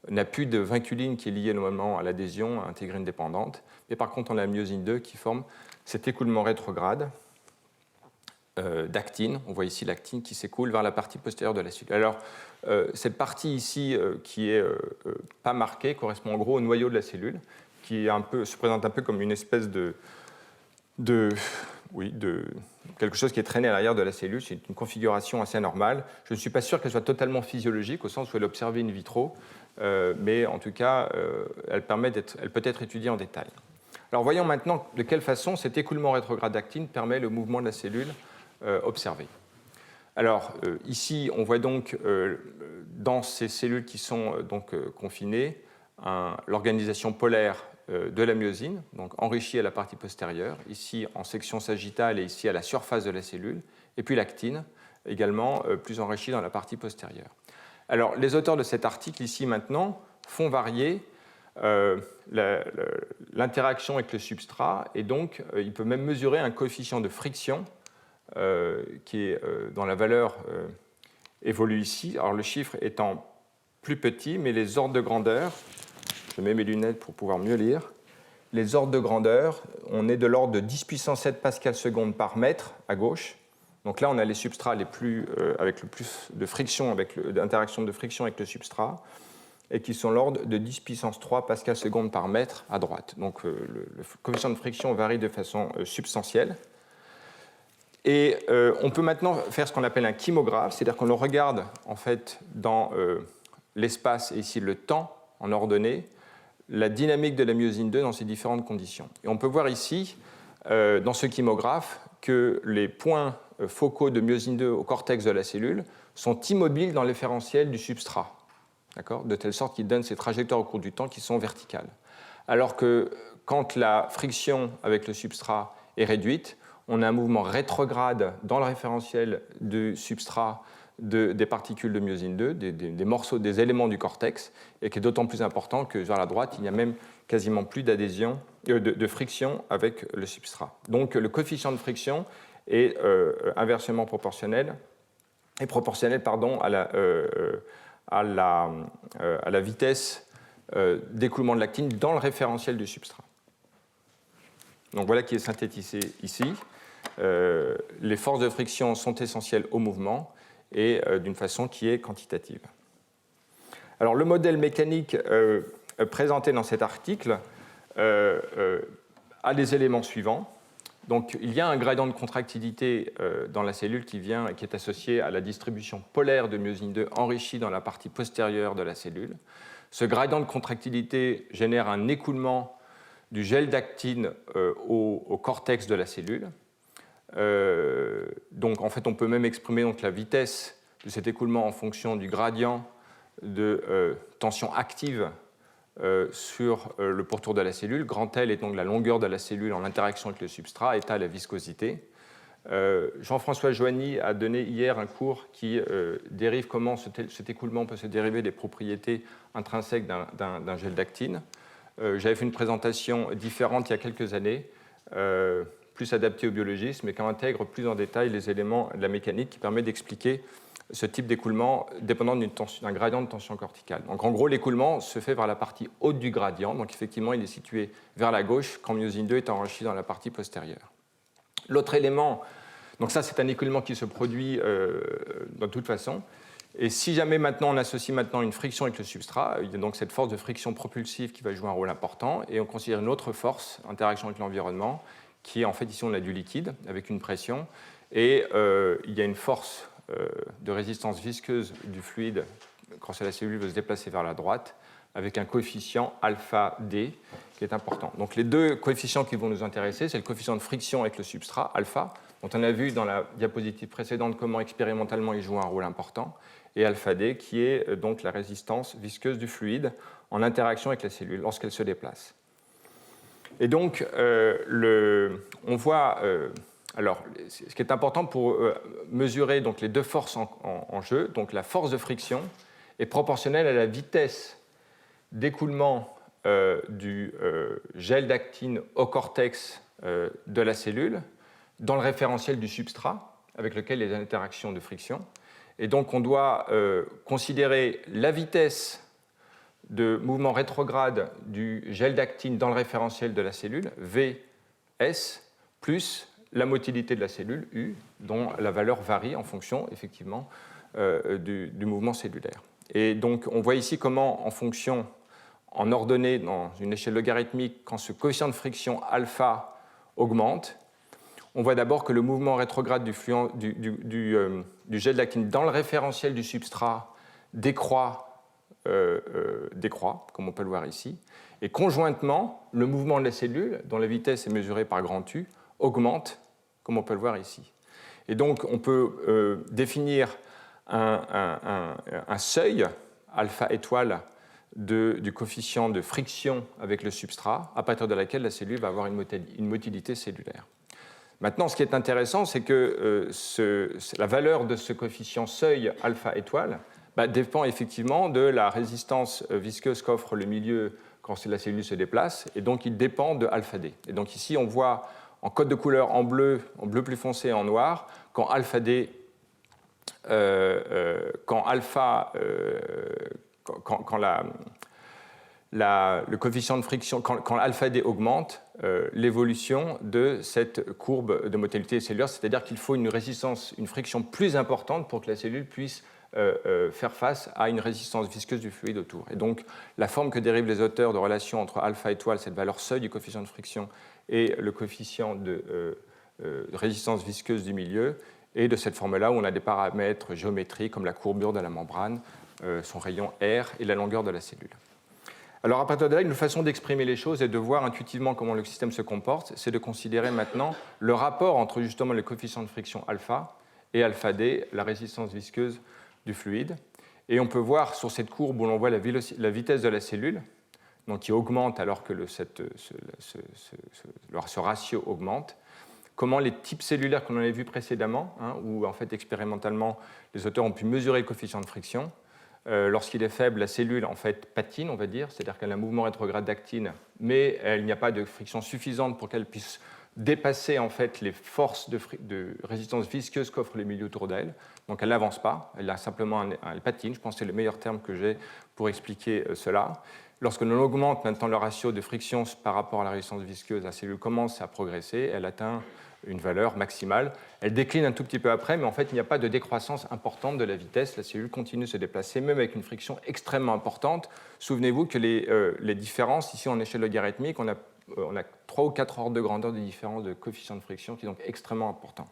n'a plus de vinculine qui est liée normalement à l'adhésion intégrine dépendante, mais par contre on a la myosine 2 qui forme cet écoulement rétrograde d'actine. On voit ici l'actine qui s'écoule vers la partie postérieure de la cellule. Alors, cette partie ici qui est pas marquée correspond en gros au noyau de la cellule, qui est se présente un peu comme une espèce de quelque chose qui est traîné à l'arrière de la cellule. C'est une configuration assez anormale. Je ne suis pas sûr qu'elle soit totalement physiologique, au sens où elle est observée in vitro, mais en tout cas, elle peut être étudiée en détail. Alors voyons maintenant de quelle façon cet écoulement rétrograde d'actine permet le mouvement de la cellule observé. Alors ici, on voit donc dans ces cellules qui sont confinées l'organisation polaire de la myosine, donc enrichie à la partie postérieure, ici en section sagittale et ici à la surface de la cellule, et puis l'actine, également plus enrichie dans la partie postérieure. Alors les auteurs de cet article ici maintenant font varier l'interaction avec le substrat, et donc il peut même mesurer un coefficient de friction qui est dont la valeur évolue ici. Alors le chiffre étant plus petit, mais les ordres de grandeur, je mets mes lunettes pour pouvoir mieux lire, les ordres de grandeur, on est de l'ordre de 10 puissance 7 pascal seconde par mètre à gauche. Donc là, on a les substrats avec le plus de friction, d'interaction de friction avec le substrat, et qui sont l'ordre de 10 puissance 3 pascal seconde par mètre à droite. Donc le coefficient de friction varie de façon substantielle. Et on peut maintenant faire ce qu'on appelle un kymographe, c'est-à-dire qu'on le regarde en fait dans l'espace et ici le temps en ordonnée, la dynamique de la myosine 2 dans ces différentes conditions. Et on peut voir ici, dans ce kymographe, que les points focaux de myosine 2 au cortex de la cellule sont immobiles dans l'efférentiel du substrat, de telle sorte qu'ils donnent ces trajectoires au cours du temps qui sont verticales. Alors que quand la friction avec le substrat est réduite, on a un mouvement rétrograde dans le référentiel du substrat des particules de myosine 2, des morceaux, des éléments du cortex, et qui est d'autant plus important que vers la droite, il n'y a même quasiment plus d'adhésion, de friction avec le substrat. Donc le coefficient de friction est inversement proportionnel, à la vitesse d'écoulement de l'actine dans le référentiel du substrat. Donc voilà qui est synthétisé ici. Les forces de friction sont essentielles au mouvement et d'une façon qui est quantitative. Alors le modèle mécanique présenté dans cet article a les éléments suivants. Donc il y a un gradient de contractilité dans la cellule qui est associé à la distribution polaire de myosine 2 enrichie dans la partie postérieure de la cellule. Ce gradient de contractilité génère un écoulement du gel d'actine au cortex de la cellule. Donc en fait on peut même exprimer donc, la vitesse de cet écoulement en fonction du gradient de tension active sur le pourtour de la cellule. Grand L est donc la longueur de la cellule en interaction avec le substrat, et T la viscosité. Jean-François Joanny a donné hier un cours qui dérive comment cet écoulement peut se dériver des propriétés intrinsèques d'un gel d'actine. J'avais fait une présentation différente il y a quelques années, plus adaptée au biologisme, mais qui intègre plus en détail les éléments de la mécanique qui permet d'expliquer ce type d'écoulement dépendant d'un gradient de tension corticale. Donc en gros, l'écoulement se fait vers la partie haute du gradient, donc effectivement il est situé vers la gauche quand myosine 2 est enrichi dans la partie postérieure. L'autre élément, donc ça c'est un écoulement qui se produit de toute façon, et si jamais maintenant on associe maintenant une friction avec le substrat, il y a donc cette force de friction propulsive qui va jouer un rôle important, et on considère une autre force, interaction avec l'environnement, qui est en fait ici on a du liquide avec une pression, et il y a une force de résistance visqueuse du fluide quand la cellule veut se déplacer vers la droite, avec un coefficient alpha D qui est important. Donc les deux coefficients qui vont nous intéresser, c'est le coefficient de friction avec le substrat, alpha, dont on a vu dans la diapositive précédente comment expérimentalement il joue un rôle important, et alpha D qui est donc la résistance visqueuse du fluide en interaction avec la cellule lorsqu'elle se déplace. Et donc on voit... Alors, ce qui est important pour mesurer donc, les deux forces en jeu, donc la force de friction est proportionnelle à la vitesse d'écoulement du gel d'actine au cortex de la cellule dans le référentiel du substrat avec lequel il y a des interactions de friction. Et donc, on doit considérer la vitesse de mouvement rétrograde du gel d'actine dans le référentiel de la cellule, Vs, plus la motilité de la cellule, U, dont la valeur varie en fonction, effectivement, du mouvement cellulaire. Et donc, on voit ici comment, en fonction, en ordonnée, dans une échelle logarithmique, quand ce coefficient de friction alpha augmente, on voit d'abord que le mouvement rétrograde du gel d'actine dans le référentiel du substrat décroît, comme on peut le voir ici, et conjointement, le mouvement de la cellule, dont la vitesse est mesurée par grand U, augmente, comme on peut le voir ici. Et donc, on peut définir un seuil, alpha étoile, du coefficient de friction avec le substrat, à partir de laquelle la cellule va avoir une motilité cellulaire. Maintenant, ce qui est intéressant, c'est que la valeur de ce coefficient seuil alpha étoile dépend effectivement de la résistance visqueuse qu'offre le milieu quand la cellule se déplace, et donc il dépend de alpha D. Et donc ici, on voit en code de couleur en bleu plus foncé et en noir, quand alpha D, le coefficient de friction, quand alpha D augmente, l'évolution de cette courbe de motilité cellulaire, c'est-à-dire qu'il faut une friction plus importante pour que la cellule puisse faire face à une résistance visqueuse du fluide autour. Et donc, la forme que dérivent les auteurs de relation entre alpha étoile, cette valeur seuil du coefficient de friction, et le coefficient de résistance visqueuse du milieu, et de cette forme-là où on a des paramètres géométriques comme la courbure de la membrane, son rayon R et la longueur de la cellule. Alors à partir de là, une façon d'exprimer les choses et de voir intuitivement comment le système se comporte, c'est de considérer maintenant le rapport entre justement le coefficient de friction alpha et alpha D, la résistance visqueuse du fluide. Et on peut voir sur cette courbe où l'on voit la vitesse de la cellule, donc qui augmente alors que ce ratio augmente, comment les types cellulaires qu'on avait vus précédemment, où en fait expérimentalement les auteurs ont pu mesurer le coefficient de friction, lorsqu'il est faible, la cellule en fait patine, on va dire, c'est-à-dire qu'elle a un mouvement rétrograde d'actine, mais il n'y a pas de friction suffisante pour qu'elle puisse dépasser en fait les forces de résistance visqueuse qu'offrent les milieux autour d'elle. Donc elle n'avance pas, elle patine, je pense que c'est le meilleur terme que j'ai pour expliquer cela. Lorsque l'on augmente maintenant le ratio de friction par rapport à la résistance visqueuse, la cellule commence à progresser, elle atteint une valeur maximale. Elle décline un tout petit peu après, mais en fait, il n'y a pas de décroissance importante de la vitesse. La cellule continue de se déplacer, même avec une friction extrêmement importante. Souvenez-vous que les différences, ici en échelle logarithmique, on a 3 ou 4 ordres de grandeur de différence de coefficient de friction, qui est donc extrêmement important.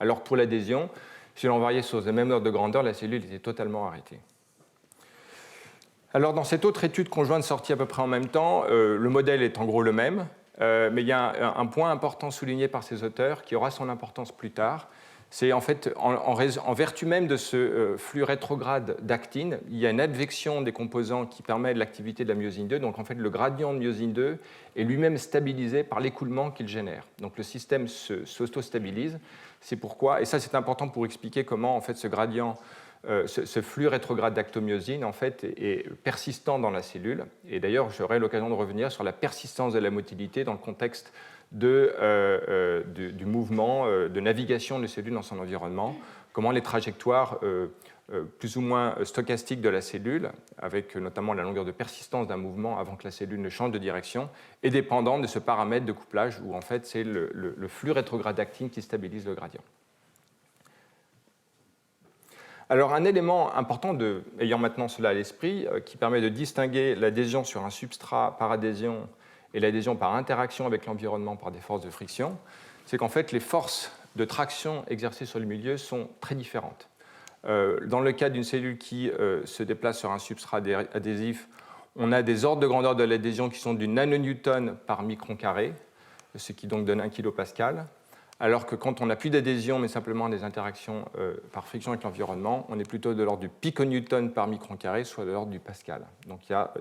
Alors pour l'adhésion, si l'on variait sur le même ordre de grandeur, la cellule était totalement arrêtée. Alors dans cette autre étude conjointe sortie à peu près en même temps, le modèle est en gros le même. Mais il y a un point important souligné par ces auteurs qui aura son importance plus tard, C'est en fait, en vertu même de ce flux rétrograde d'actine, il y a une advection des composants qui permet de l'activité de la myosine 2. Donc en fait, le gradient de myosine 2 est lui-même stabilisé par l'écoulement qu'il génère. Donc le système s'auto-stabilise. C'est pourquoi, et ça c'est important pour expliquer comment en fait ce gradient, ce flux rétrograde d'actomyosine en fait est persistant dans la cellule. Et d'ailleurs, j'aurai l'occasion de revenir sur la persistance de la motilité dans le contexte du mouvement de navigation de la cellule dans son environnement, comment les trajectoires plus ou moins stochastiques de la cellule, avec notamment la longueur de persistance d'un mouvement avant que la cellule ne change de direction, est dépendante de ce paramètre de couplage où en fait c'est le flux rétrograde d'actine qui stabilise le gradient. Alors un élément important, ayant maintenant cela à l'esprit, qui permet de distinguer l'adhésion sur un substrat par adhésion et l'adhésion par interaction avec l'environnement par des forces de friction, c'est qu'en fait les forces de traction exercées sur le milieu sont très différentes. Dans le cas d'une cellule qui se déplace sur un substrat adhésif, on a des ordres de grandeur de l'adhésion qui sont du nanonewton par micron carré, ce qui donc donne 1 kPa, alors que quand on n'a plus d'adhésion mais simplement des interactions par friction avec l'environnement, on est plutôt de l'ordre du piconewton par micron carré, soit de l'ordre du pascal. Donc il y a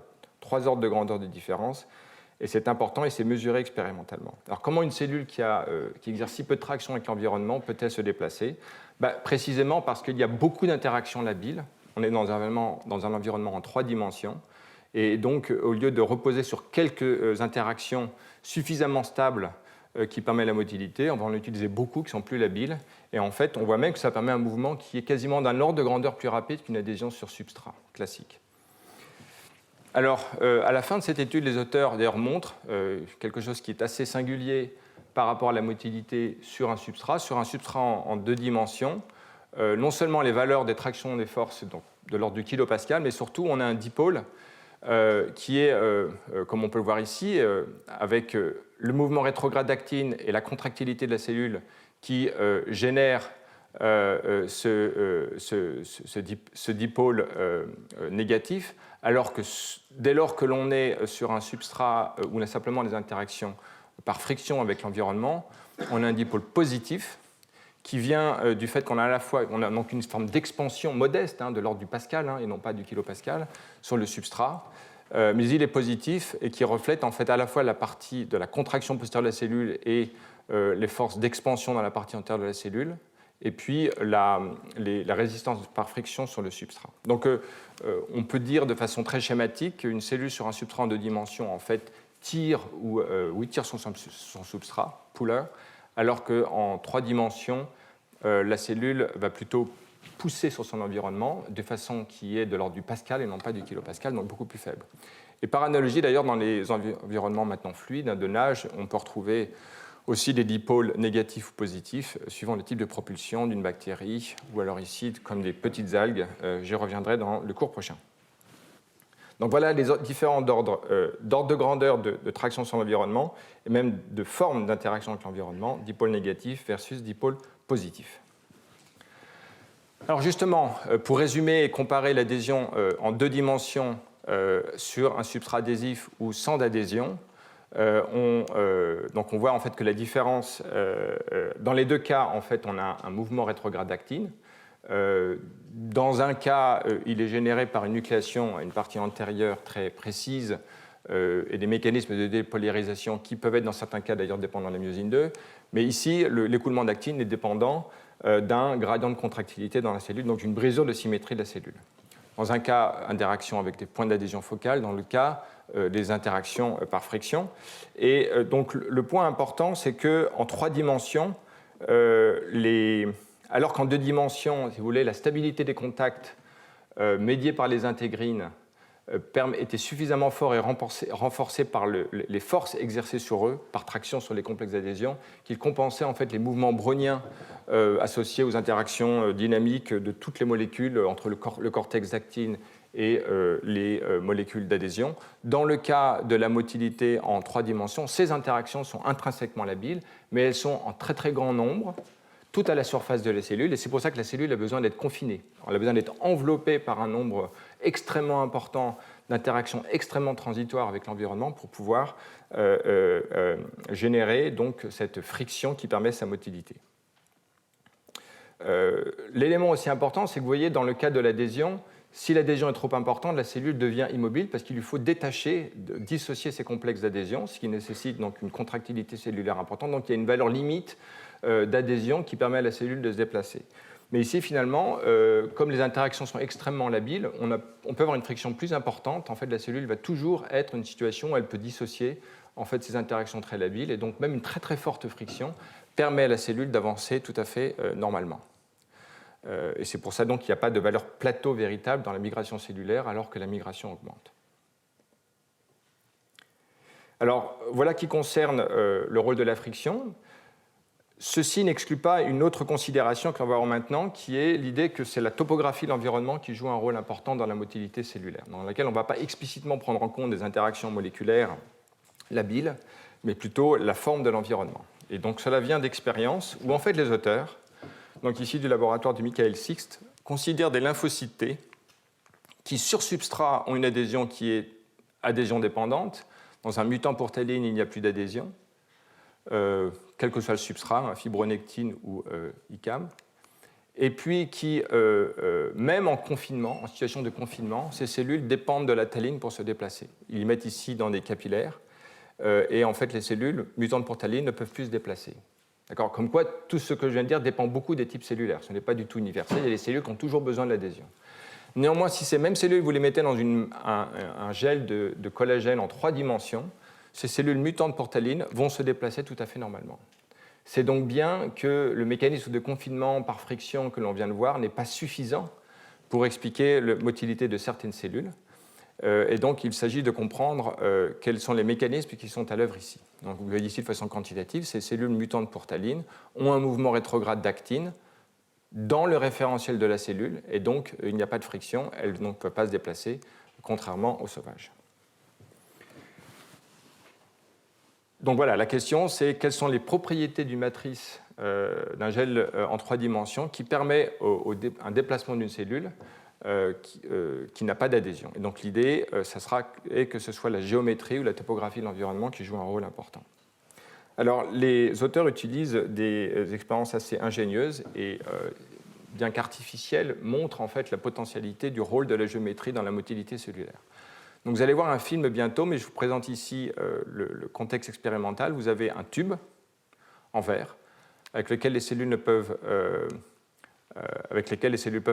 3 ordres de grandeur de différence. Et c'est important et c'est mesuré expérimentalement. Alors comment une cellule qui exerce si peu de traction avec l'environnement peut-elle se déplacer? Précisément parce qu'il y a beaucoup d'interactions labiles. On est dans un environnement en 3 dimensions. Et donc, au lieu de reposer sur quelques interactions suffisamment stables qui permettent la motilité, on va en utiliser beaucoup qui sont plus labiles. Et en fait, on voit même que ça permet un mouvement qui est quasiment d'un ordre de grandeur plus rapide qu'une adhésion sur substrat classique. Alors, à la fin de cette étude, les auteurs d'ailleurs montrent quelque chose qui est assez singulier par rapport à la motilité sur un substrat en 2 dimensions. Non seulement les valeurs des tractions des forces donc, de l'ordre du kilopascal, mais surtout on a un dipôle qui est, comme on peut le voir ici, avec le mouvement rétrograde d'actine et la contractilité de la cellule qui génère ce dipôle négatif, alors que dès lors que l'on est sur un substrat où on a simplement des interactions par friction avec l'environnement, on a un dipôle positif qui vient du fait qu'on a à la fois donc une forme d'expansion modeste de l'ordre du pascal et non pas du kilopascal sur le substrat, mais il est positif et qui reflète en fait à la fois la partie de la contraction postérieure de la cellule et les forces d'expansion dans la partie antérieure de la cellule, et puis la résistance par friction sur le substrat. Donc on peut dire de façon très schématique qu'une cellule sur un substrat en 2 dimensions en fait tire tire son substrat, puller, alors qu'en 3 dimensions, la cellule va plutôt pousser sur son environnement de façon qui est de l'ordre du pascal et non pas du kilopascal, donc beaucoup plus faible. Et par analogie d'ailleurs, dans les environnements maintenant fluides de nage, on peut retrouver aussi des dipôles négatifs ou positifs, suivant le type de propulsion d'une bactérie, ou alors ici, comme des petites algues. J'y reviendrai dans le cours prochain. Donc voilà les différents ordres de grandeur de traction sur l'environnement, et même de forme d'interaction avec l'environnement, dipôle négatif versus dipôle positif. Alors justement, pour résumer et comparer l'adhésion en 2 dimensions sur un substrat adhésif ou sans adhésion, donc on voit en fait que la différence, dans les 2 cas, en fait, on a un mouvement rétrograde d'actine. Dans un cas, il est généré par une nucléation à une partie antérieure très précise et des mécanismes de dépolymérisation qui peuvent être dans certains cas d'ailleurs dépendants de la myosine 2. Mais ici, l'écoulement d'actine est dépendant d'un gradient de contractilité dans la cellule, donc d'une brisure de symétrie de la cellule. Dans un cas, interaction avec des points d'adhésion focale, dans le cas, des interactions par friction. Et donc le point important, c'est qu'en 3 dimensions, alors qu'en 2 dimensions, si vous voulez, la stabilité des contacts médiée par les intégrines était suffisamment fort et renforcée par les forces exercées sur eux, par traction sur les complexes d'adhésion, qu'ils compensaient en fait les mouvements browniens associés aux interactions dynamiques de toutes les molécules entre le cortex d'actine et les molécules d'adhésion. Dans le cas de la motilité en 3 dimensions, ces interactions sont intrinsèquement labiles, mais elles sont en très très grand nombre, tout à la surface de la cellule, et c'est pour ça que la cellule a besoin d'être confinée. Elle a besoin d'être enveloppée par un nombre extrêmement important d'interactions extrêmement transitoires avec l'environnement pour pouvoir générer donc cette friction qui permet sa motilité. L'élément aussi important, c'est que vous voyez, dans le cas de l'adhésion, si l'adhésion est trop importante, la cellule devient immobile parce qu'il lui faut détacher, dissocier ces complexes d'adhésion, ce qui nécessite donc une contractilité cellulaire importante. Donc il y a une valeur limite d'adhésion qui permet à la cellule de se déplacer. Mais ici, finalement, comme les interactions sont extrêmement labiles, on peut avoir une friction plus importante. En fait, la cellule va toujours être une situation où elle peut dissocier en fait, ces interactions très labiles. Et donc même une très très forte friction permet à la cellule d'avancer tout à fait normalement. Et c'est pour ça donc qu'il n'y a pas de valeur plateau véritable dans la migration cellulaire alors que la migration augmente. Alors voilà qui concerne le rôle de la friction. Ceci n'exclut pas une autre considération que l'on va voir maintenant, qui est l'idée que c'est la topographie de l'environnement qui joue un rôle important dans la motilité cellulaire, dans laquelle on ne va pas explicitement prendre en compte des interactions moléculaires labiles, mais plutôt la forme de l'environnement. Et donc cela vient d'expériences où en fait les auteurs, donc ici du laboratoire de Michael Sixt, considèrent des lymphocytes T qui, sur substrat, ont une adhésion qui est adhésion dépendante. Dans un mutant pour taline, il n'y a plus d'adhésion, quel que soit le substrat, fibronectine ou ICAM. Et puis qui, même en confinement, en situation de confinement, ces cellules dépendent de la taline pour se déplacer. Ils les mettent ici dans des capillaires, et en fait les cellules mutantes pour taline ne peuvent plus se déplacer. D'accord ? Comme quoi, tout ce que je viens de dire dépend beaucoup des types cellulaires. Ce n'est pas du tout universel. Il y a des cellules qui ont toujours besoin de l'adhésion. Néanmoins, si ces mêmes cellules, vous les mettez dans un gel de collagène en 3 dimensions, ces cellules mutantes pour taline vont se déplacer tout à fait normalement. C'est donc bien que le mécanisme de confinement par friction que l'on vient de voir n'est pas suffisant pour expliquer la motilité de certaines cellules. Et donc, il s'agit de comprendre quels sont les mécanismes qui sont à l'œuvre ici. Donc, vous voyez ici de façon quantitative, ces cellules mutantes pour taline ont un mouvement rétrograde d'actine dans le référentiel de la cellule, et donc il n'y a pas de friction, elles ne peuvent pas se déplacer, contrairement aux sauvages. Donc voilà, la question, c'est quelles sont les propriétés d'une matrice d'un gel en 3 dimensions qui permet un déplacement d'une cellule qui n'a pas d'adhésion. Et donc l'idée, ça sera que ce soit la géométrie ou la topographie de l'environnement qui joue un rôle important. Alors les auteurs utilisent des expériences assez ingénieuses et bien qu'artificielles montrent en fait la potentialité du rôle de la géométrie dans la motilité cellulaire. Donc vous allez voir un film bientôt, mais je vous présente ici le contexte expérimental. Vous avez un tube en verre avec lequel les cellules peuvent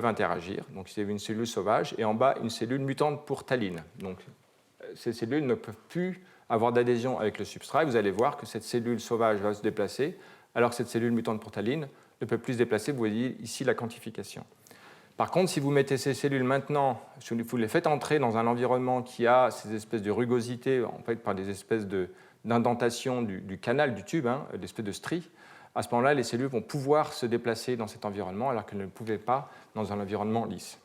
interagir. Donc c'est une cellule sauvage et en bas une cellule mutante pour taline. Donc ces cellules ne peuvent plus avoir d'adhésion avec le substrat. Et vous allez voir que cette cellule sauvage va se déplacer, alors que cette cellule mutante pour taline ne peut plus se déplacer. Vous voyez ici la quantification. Par contre, si vous mettez ces cellules maintenant, si vous les faites entrer dans un environnement qui a ces espèces de rugosités, en fait par des espèces d'indentation du canal, du tube, des espèces de stries, à ce moment-là, les cellules vont pouvoir se déplacer dans cet environnement alors qu'elles ne le pouvaient pas dans un environnement lisse.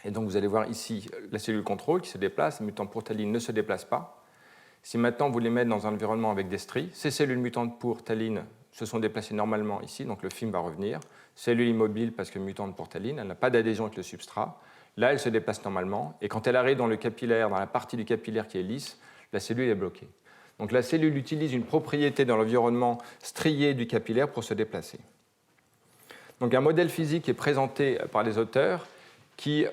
Et donc vous allez voir ici la cellule contrôle qui se déplace, les mutantes pour taline ne se déplacent pas. Si maintenant vous les mettez dans un environnement avec des stries, ces cellules mutantes pour taline se sont déplacées normalement ici, donc le film va revenir. Cellule immobile parce que mutante pour taline, elle n'a pas d'adhésion avec le substrat. Là, elle se déplace normalement, et quand elle arrive dans le capillaire, dans la partie du capillaire qui est lisse, la cellule est bloquée. Donc la cellule utilise une propriété dans l'environnement strié du capillaire pour se déplacer. Donc un modèle physique est présenté par les auteurs qui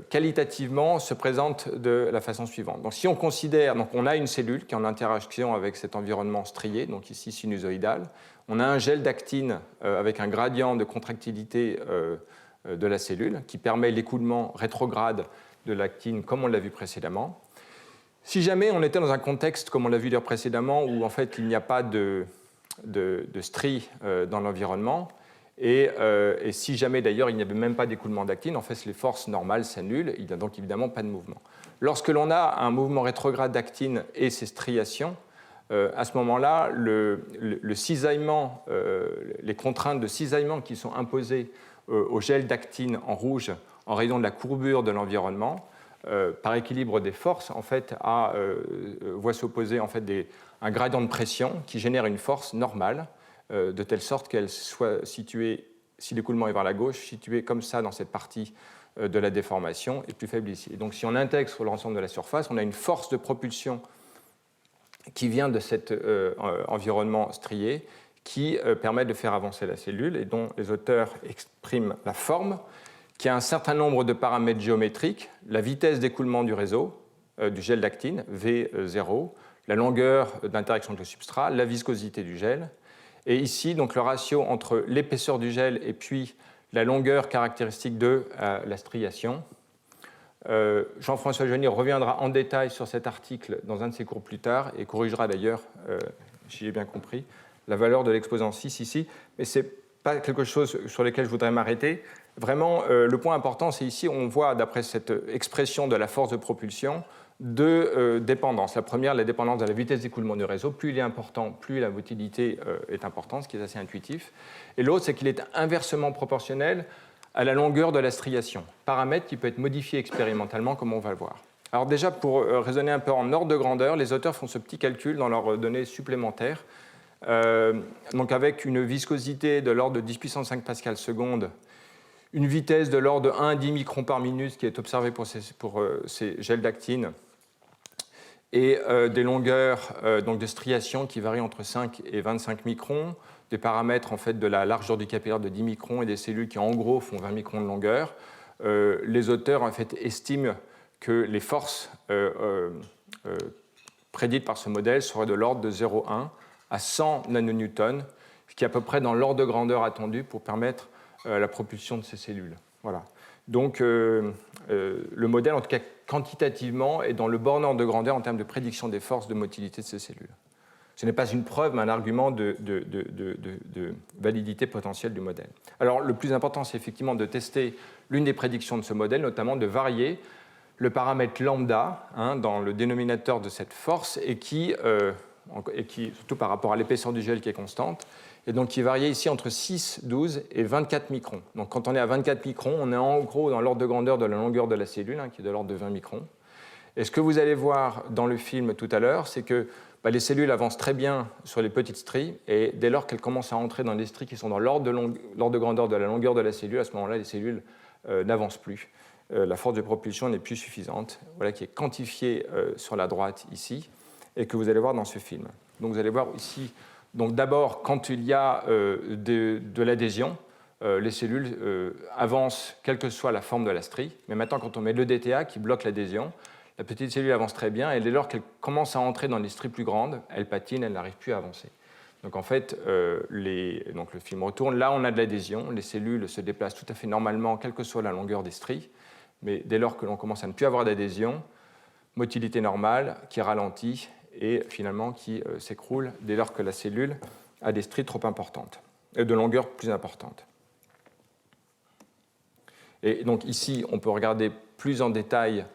qualitativement se présente de la façon suivante. Donc si on considère, donc on a une cellule qui est en interaction avec cet environnement strié, donc ici sinusoïdal, on a un gel d'actine avec un gradient de contractilité de la cellule qui permet l'écoulement rétrograde de l'actine comme on l'a vu précédemment. Si jamais on était dans un contexte, comme on l'a vu d'ailleurs précédemment, où en fait il n'y a pas de stries dans l'environnement, et si jamais d'ailleurs il n'y avait même pas d'écoulement d'actine, en fait les forces normales s'annulent, il n'y a donc évidemment pas de mouvement. Lorsque l'on a un mouvement rétrograde d'actine et ses striations, à ce moment-là, le cisaillement, les contraintes de cisaillement qui sont imposées au gel d'actine en rouge en raison de la courbure de l'environnement, par équilibre des forces, en fait, voit s'opposer en fait, un gradient de pression qui génère une force normale, de telle sorte qu'elle soit située, si l'écoulement est vers la gauche, située comme ça dans cette partie de la déformation et plus faible ici. Et donc si on intègre sur l'ensemble de la surface, on a une force de propulsion qui vient de cet environnement strié, qui permet de faire avancer la cellule et dont les auteurs expriment la forme, qui a un certain nombre de paramètres géométriques, la vitesse d'écoulement du réseau, du gel d'actine, V0, la longueur d'interaction avec le substrat, la viscosité du gel. Et ici, donc, le ratio entre l'épaisseur du gel et puis la longueur caractéristique de la striation. Jean-François Jeunier reviendra en détail sur cet article dans un de ses cours plus tard et corrigera d'ailleurs, si j'ai bien compris, la valeur de l'exposant 6 ici. Mais ce n'est pas quelque chose sur lequel je voudrais m'arrêter. Vraiment, le point important, c'est ici, on voit, d'après cette expression de la force de propulsion, deux dépendances. La première, la dépendance de la vitesse d'écoulement du réseau. Plus il est important, plus la motilité est importante, ce qui est assez intuitif. Et l'autre, c'est qu'il est inversement proportionnel à la longueur de la striation, paramètre qui peut être modifié expérimentalement, comme on va le voir. Alors déjà, pour raisonner un peu en ordre de grandeur, les auteurs font ce petit calcul dans leurs données supplémentaires. Donc avec une viscosité de l'ordre de 10 puissance 5 pascal seconde, une vitesse de l'ordre de 1 à 10 microns par minute qui est observée pour ces gels d'actine, et des longueurs donc de striation qui varient entre 5 et 25 microns, des paramètres en fait, de la largeur du capillaire de 10 microns et des cellules qui en gros font 20 microns de longueur. Les auteurs en fait, estiment que les forces prédites par ce modèle seraient de l'ordre de 0,1 à 100 nanonewtons, ce qui est à peu près dans l'ordre de grandeur attendu pour permettre la propulsion de ces cellules. Voilà. Donc le modèle, en tout cas quantitativement, est dans le borne ordre de grandeur en termes de prédiction des forces de motilité de ces cellules. Ce n'est pas une preuve, mais un argument de validité potentielle du modèle. Alors le plus important, c'est effectivement de tester l'une des prédictions de ce modèle, notamment de varier le paramètre lambda dans le dénominateur de cette force et qui, surtout par rapport à l'épaisseur du gel qui est constante, et donc qui variait ici entre 6, 12 et 24 microns. Donc quand on est à 24 microns, on est en gros dans l'ordre de grandeur de la longueur de la cellule, qui est de l'ordre de 20 microns. Et ce que vous allez voir dans le film tout à l'heure, c'est que les cellules avancent très bien sur les petites stries, et dès lors qu'elles commencent à entrer dans des stries qui sont dans l'ordre de grandeur de la longueur de la cellule, à ce moment-là, les cellules n'avancent plus. La force de propulsion n'est plus suffisante, voilà, qui est quantifiée sur la droite ici, et que vous allez voir dans ce film. Donc vous allez voir ici, donc d'abord, quand il y a de l'adhésion, les cellules avancent quelle que soit la forme de la strie, mais maintenant quand on met le DTA qui bloque l'adhésion, la petite cellule avance très bien, et dès lors qu'elle commence à entrer dans les stries plus grandes, elle patine, elle n'arrive plus à avancer. Donc en fait, donc le film retourne, là on a de l'adhésion, les cellules se déplacent tout à fait normalement, quelle que soit la longueur des stries, mais dès lors que l'on commence à ne plus avoir d'adhésion, motilité normale qui ralentit et finalement qui s'écroule dès lors que la cellule a des stries trop importantes, et de longueur plus importante. Et donc ici, on peut regarder plus en détail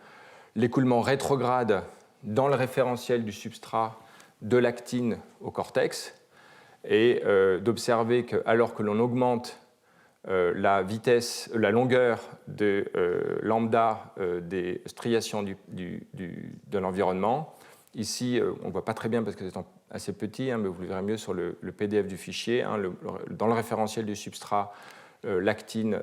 l'écoulement rétrograde dans le référentiel du substrat de l'actine au cortex, et d'observer qu'alors que l'on augmente la vitesse, la longueur de lambda des striations de l'environnement. Ici, on ne voit pas très bien parce que c'est assez petit, mais vous le verrez mieux sur le PDF du fichier. Dans le référentiel du substrat, l'actine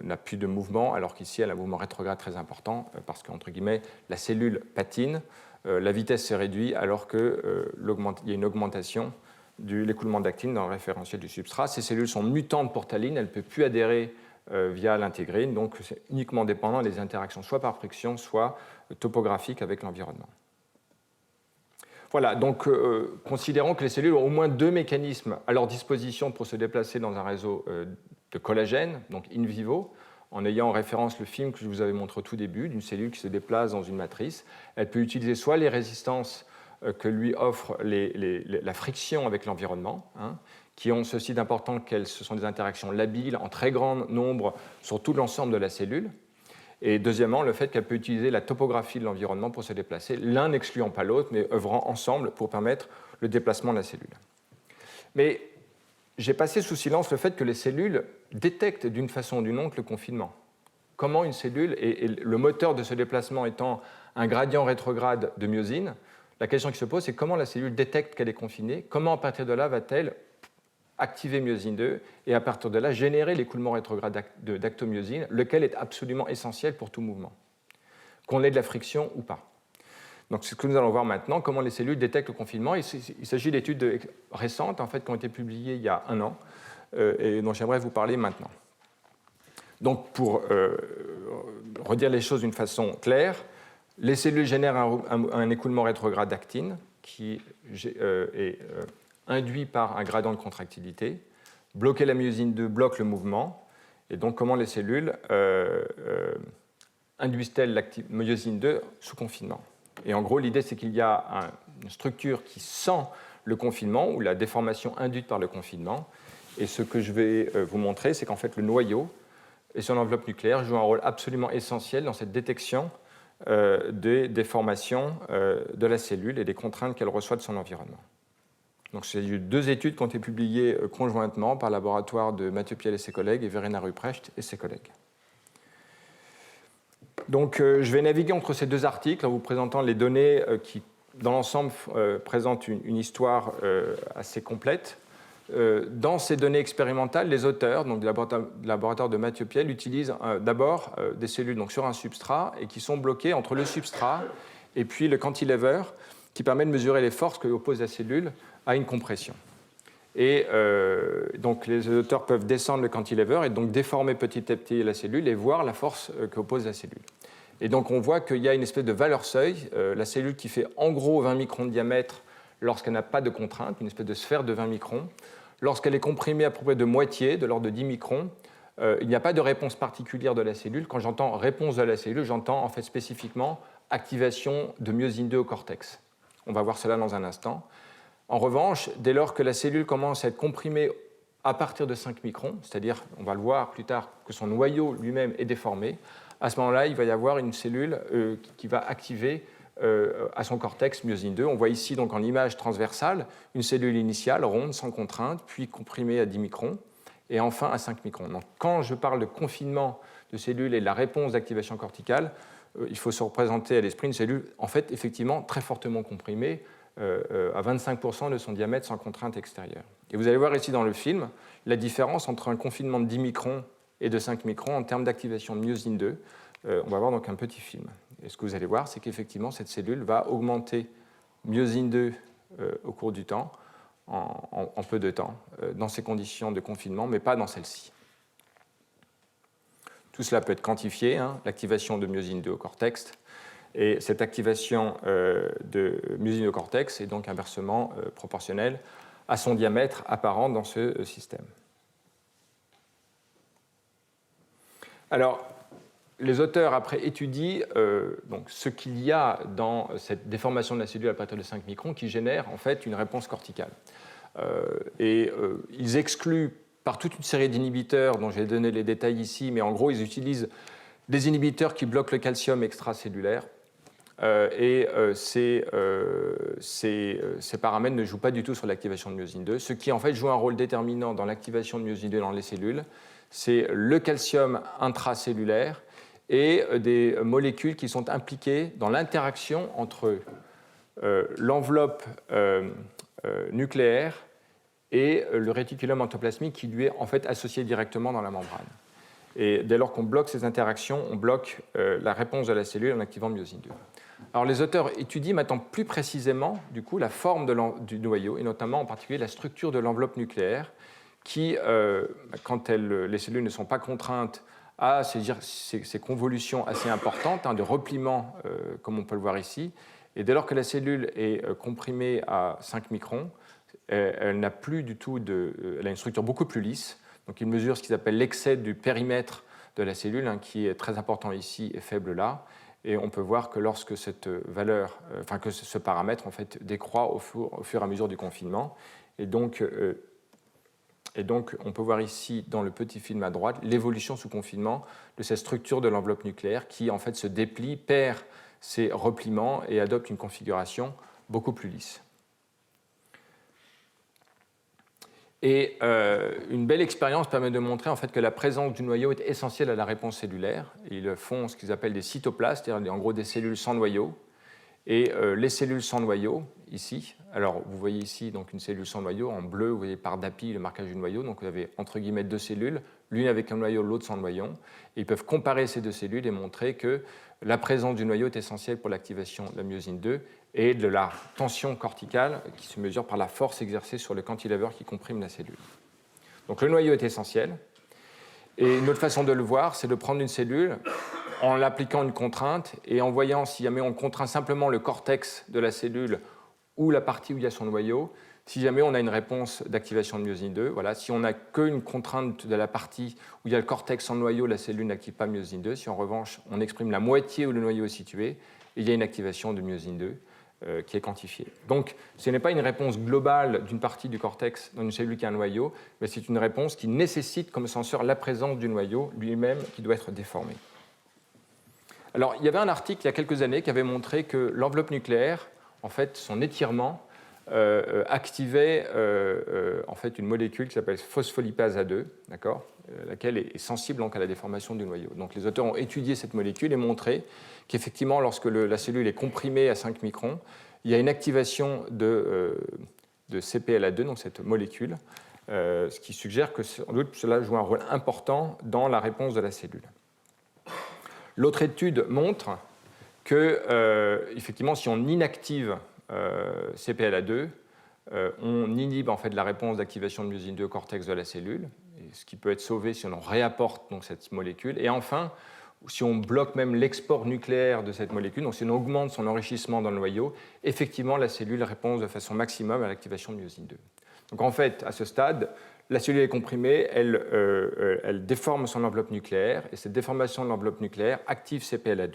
n'a plus de mouvement, alors qu'ici, elle a un mouvement rétrograde très important parce qu'entre guillemets, la cellule patine, la vitesse se réduit alors qu'il y a une augmentation de l'écoulement d'actine dans le référentiel du substrat. Ces cellules sont mutantes pour taline, elles ne peuvent plus adhérer via l'intégrine, donc c'est uniquement dépendant des interactions soit par friction, soit topographiques avec l'environnement. Voilà, donc considérons que les cellules ont au moins deux mécanismes à leur disposition pour se déplacer dans un réseau de collagène, donc in vivo, en ayant en référence le film que je vous avais montré au tout début, d'une cellule qui se déplace dans une matrice. Elle peut utiliser soit les résistances que lui offre la friction avec l'environnement, qui ont ceci d'important que ce sont des interactions labiles en très grand nombre sur tout l'ensemble de la cellule. Et deuxièmement, le fait qu'elle peut utiliser la topographie de l'environnement pour se déplacer, l'un n'excluant pas l'autre, mais œuvrant ensemble pour permettre le déplacement de la cellule. Mais j'ai passé sous silence le fait que les cellules détectent d'une façon ou d'une autre le confinement. Comment une cellule, et le moteur de ce déplacement étant un gradient rétrograde de myosine, la question qui se pose, c'est comment la cellule détecte qu'elle est confinée, comment à partir de là va-t-elle activer myosine 2 et à partir de là générer l'écoulement rétrograde d'actomyosine, lequel est absolument essentiel pour tout mouvement, qu'on ait de la friction ou pas. Donc c'est ce que nous allons voir maintenant, comment les cellules détectent le confinement. Il s'agit d'études récentes en fait, qui ont été publiées il y a 1 an et dont j'aimerais vous parler maintenant. Donc pour redire les choses d'une façon claire, les cellules génèrent un écoulement rétrograde d'actine qui est induit par un gradient de contractilité. Bloquer la myosine 2 bloque le mouvement. Et donc comment les cellules induisent-elles la myosine 2 sous confinement? Et en gros, l'idée, c'est qu'il y a une structure qui sent le confinement ou la déformation induite par le confinement. Et ce que je vais vous montrer, c'est qu'en fait, le noyau et son enveloppe nucléaire jouent un rôle absolument essentiel dans cette détection des déformations de la cellule et des contraintes qu'elle reçoit de son environnement. Donc, c'est 2 études qui ont été publiées conjointement par le laboratoire de Mathieu Piel et ses collègues et Verena Ruprecht et ses collègues. Donc, je vais naviguer entre ces 2 articles en vous présentant les données qui, dans l'ensemble, présentent une histoire assez complète. Dans ces données expérimentales, les auteurs, donc du laboratoire de Mathieu Piel, utilisent d'abord des cellules donc, sur un substrat et qui sont bloquées entre le substrat et puis le cantilever qui permet de mesurer les forces que oppose la cellule à une compression. Et donc les auteurs peuvent descendre le cantilever et donc déformer petit à petit la cellule et voir la force qu'oppose la cellule. Et donc on voit qu'il y a une espèce de valeur seuil, la cellule qui fait en gros 20 microns de diamètre lorsqu'elle n'a pas de contrainte, une espèce de sphère de 20 microns. Lorsqu'elle est comprimée à peu près de moitié, de l'ordre de 10 microns, il n'y a pas de réponse particulière de la cellule. Quand j'entends réponse de la cellule, j'entends en fait spécifiquement activation de myosine 2 au cortex. On va voir cela dans un instant. En revanche, dès lors que la cellule commence à être comprimée à partir de 5 microns, c'est-à-dire, on va le voir plus tard, que son noyau lui-même est déformé, à ce moment-là, il va y avoir une cellule qui va activer à son cortex myosine 2. On voit ici donc en image transversale une cellule initiale ronde sans contrainte, puis comprimée à 10 microns, et enfin à 5 microns. Donc, quand je parle de confinement de cellules et de la réponse d'activation corticale, il faut se représenter à l'esprit une cellule en fait effectivement très fortement comprimée, à 25% de son diamètre sans contrainte extérieure. Et vous allez voir ici dans le film la différence entre un confinement de 10 microns et de 5 microns en termes d'activation de myosine 2. On va voir donc un petit film. Et ce que vous allez voir, c'est qu'effectivement, cette cellule va augmenter myosine 2 au cours du temps, en peu de temps, dans ces conditions de confinement, mais pas dans celle-ci. Tout cela peut être quantifié, l'activation de myosine 2 au cortex. Et cette activation de myosine au cortex est donc inversement proportionnelle à son diamètre apparent dans ce système. Alors, les auteurs, après, étudient donc, ce qu'il y a dans cette déformation de la cellule à partir de 5 microns qui génère en fait une réponse corticale. Ils excluent par toute une série d'inhibiteurs dont j'ai donné les détails ici, mais en gros, ils utilisent des inhibiteurs qui bloquent le calcium extracellulaire. Ces paramètres ne jouent pas du tout sur l'activation de myosine 2. Ce qui en fait joue un rôle déterminant dans l'activation de myosine 2 dans les cellules, c'est le calcium intracellulaire et des molécules qui sont impliquées dans l'interaction entre l'enveloppe nucléaire et le réticulum endoplasmique qui lui est en fait associé directement dans la membrane. Et dès lors qu'on bloque ces interactions, on bloque la réponse de la cellule en activant myosine 2. Alors les auteurs étudient maintenant plus précisément du coup, la forme du noyau et notamment en particulier la structure de l'enveloppe nucléaire qui, quand les cellules ne sont pas contraintes à ces convolutions assez importantes de repliement, comme on peut le voir ici, et dès lors que la cellule est comprimée à 5 microns, elle n'a plus du tout elle a une structure beaucoup plus lisse. Donc il mesure ce qu'ils appellent l'excès du périmètre de la cellule, qui est très important ici et faible là. Et on peut voir que lorsque cette valeur, que ce paramètre en fait décroît au fur et à mesure du confinement, et donc on peut voir ici dans le petit film à droite l'évolution sous confinement de cette structure de l'enveloppe nucléaire qui en fait se déplie, perd ses repliements et adopte une configuration beaucoup plus lisse. Et une belle expérience permet de montrer en fait que la présence du noyau est essentielle à la réponse cellulaire. Ils font ce qu'ils appellent des cytoplastes, c'est-à-dire en gros des cellules sans noyau. Et les cellules sans noyau, ici. Alors, vous voyez ici donc, une cellule sans noyau. En bleu, vous voyez par DAPI le marquage du noyau. Donc, vous avez entre guillemets deux cellules, l'une avec un noyau, l'autre sans noyau. Et ils peuvent comparer ces deux cellules et montrer que la présence du noyau est essentielle pour l'activation de la myosine 2 et de la tension corticale qui se mesure par la force exercée sur le cantilever qui comprime la cellule. Donc, le noyau est essentiel. Et une autre façon de le voir, c'est de prendre une cellule en l'appliquant une contrainte et en voyant si jamais on contraint simplement le cortex de la cellule ou la partie où il y a son noyau, si jamais on a une réponse d'activation de myosine 2. Voilà, si on n'a qu'une contrainte de la partie où il y a le cortex sans noyau, la cellule n'active pas myosine 2. Si en revanche on exprime la moitié où le noyau est situé, il y a une activation de myosine 2 qui est quantifiée. Donc ce n'est pas une réponse globale d'une partie du cortex dans une cellule qui a un noyau, mais c'est une réponse qui nécessite comme senseur la présence du noyau lui-même qui doit être déformé. Alors, il y avait un article il y a quelques années qui avait montré que l'enveloppe nucléaire, en fait, son étirement activait en fait, une molécule qui s'appelle phospholipase A2, d'accord, laquelle est sensible donc, à la déformation du noyau. Donc, les auteurs ont étudié cette molécule et montré qu'effectivement, lorsque la cellule est comprimée à 5 microns, il y a une activation de CPLA2, donc cette molécule, ce qui suggère que sans doute cela joue un rôle important dans la réponse de la cellule. L'autre étude montre que, effectivement, si on inactive CPLA2, on inhibe en fait la réponse d'activation de myosine 2 au cortex de la cellule, ce qui peut être sauvé si on réapporte donc, cette molécule. Et enfin, si on bloque même l'export nucléaire de cette molécule, donc si on augmente son enrichissement dans le noyau, effectivement, la cellule répond de façon maximum à l'activation de myosine 2. Donc en fait, à ce stade, la cellule est comprimée, elle déforme son enveloppe nucléaire, et cette déformation de l'enveloppe nucléaire active CPLA2.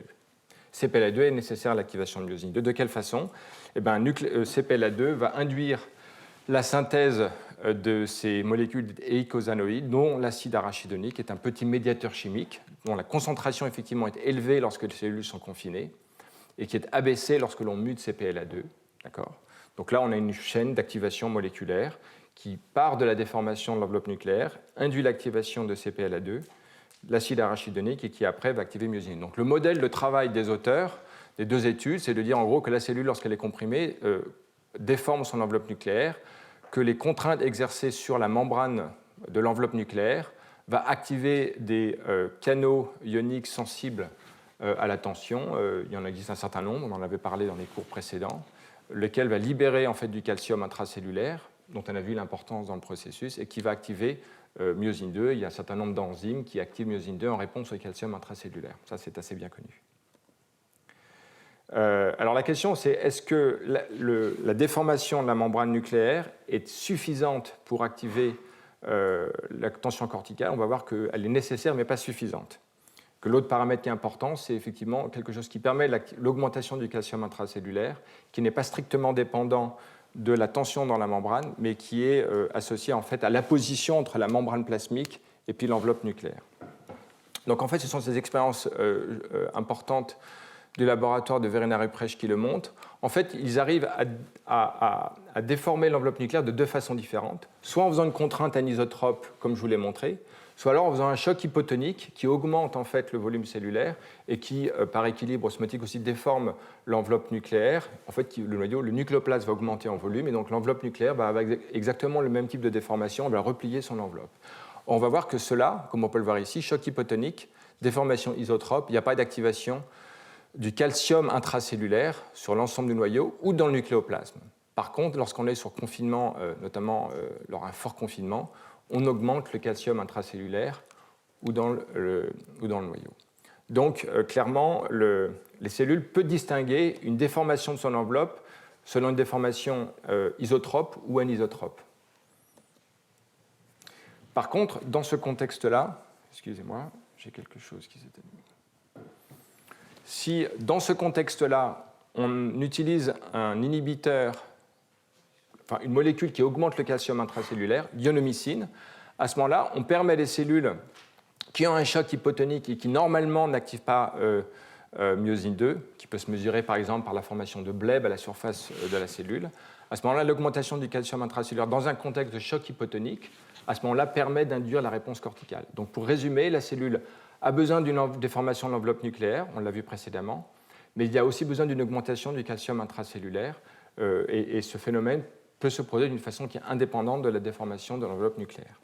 CPLA2 est nécessaire à l'activation de myosine 2. De quelle façon ? Eh bien, CPLA2 va induire la synthèse de ces molécules éicosanoïdes, dont l'acide arachidonique est un petit médiateur chimique, dont la concentration effectivement est élevée lorsque les cellules sont confinées, et qui est abaissée lorsque l'on mute CPLA2. D'accord ? Donc là, on a une chaîne d'activation moléculaire qui part de la déformation de l'enveloppe nucléaire, induit l'activation de CPLA2, l'acide arachidonique, et qui après va activer myosine. Donc le modèle de travail des auteurs des deux études, c'est de dire en gros que la cellule, lorsqu'elle est comprimée, déforme son enveloppe nucléaire, que les contraintes exercées sur la membrane de l'enveloppe nucléaire va activer des canaux ioniques sensibles à la tension. Il y en existe un certain nombre, on en avait parlé dans les cours précédents, lequel va libérer en fait, du calcium intracellulaire, dont on a vu l'importance dans le processus, et qui va activer myosine 2. Il y a un certain nombre d'enzymes qui activent myosine 2 en réponse au calcium intracellulaire. Ça, c'est assez bien connu. Alors la question, c'est est-ce que la déformation de la membrane nucléaire est suffisante pour activer la tension corticale ? On va voir qu'elle est nécessaire, mais pas suffisante. Que l'autre paramètre qui est important, c'est effectivement quelque chose qui permet l'augmentation du calcium intracellulaire, qui n'est pas strictement dépendant de la tension dans la membrane, mais qui est associé en fait à l'apposition entre la membrane plasmique et puis l'enveloppe nucléaire. Donc en fait, ce sont ces expériences importantes du laboratoire de Verena Ruprecht qui le montrent. En fait, ils arrivent à déformer l'enveloppe nucléaire de deux façons différentes, soit en faisant une contrainte anisotrope, comme je vous l'ai montré, soit alors en faisant un choc hypotonique qui augmente en fait le volume cellulaire et qui, par équilibre osmotique aussi, déforme l'enveloppe nucléaire. En fait, le nucléoplasme va augmenter en volume et donc l'enveloppe nucléaire va avoir exactement le même type de déformation, elle va replier son enveloppe. On va voir que cela, comme on peut le voir ici, choc hypotonique, déformation isotrope, il n'y a pas d'activation du calcium intracellulaire sur l'ensemble du noyau ou dans le nucléoplasme. Par contre, lorsqu'on est sur confinement, notamment lors d'un fort confinement, on augmente le calcium intracellulaire ou dans le noyau. Donc, clairement, les cellules peuvent distinguer une déformation de son enveloppe selon une déformation isotrope ou anisotrope. Par contre, dans ce contexte-là, excusez-moi, j'ai quelque chose qui s'était mis. Si, dans ce contexte-là, on utilise un inhibiteur, enfin une molécule qui augmente le calcium intracellulaire, ionomycine, à ce moment-là, on permet à des cellules qui ont un choc hypotonique et qui normalement n'activent pas myosine 2, qui peut se mesurer par exemple par la formation de bleb à la surface de la cellule, à ce moment-là, l'augmentation du calcium intracellulaire dans un contexte de choc hypotonique, à ce moment-là, permet d'induire la réponse corticale. Donc pour résumer, la cellule a besoin d'une déformation de l'enveloppe nucléaire, on l'a vu précédemment, mais il y a aussi besoin d'une augmentation du calcium intracellulaire et ce phénomène peut se produire d'une façon qui est indépendante de la déformation de l'enveloppe nucléaire.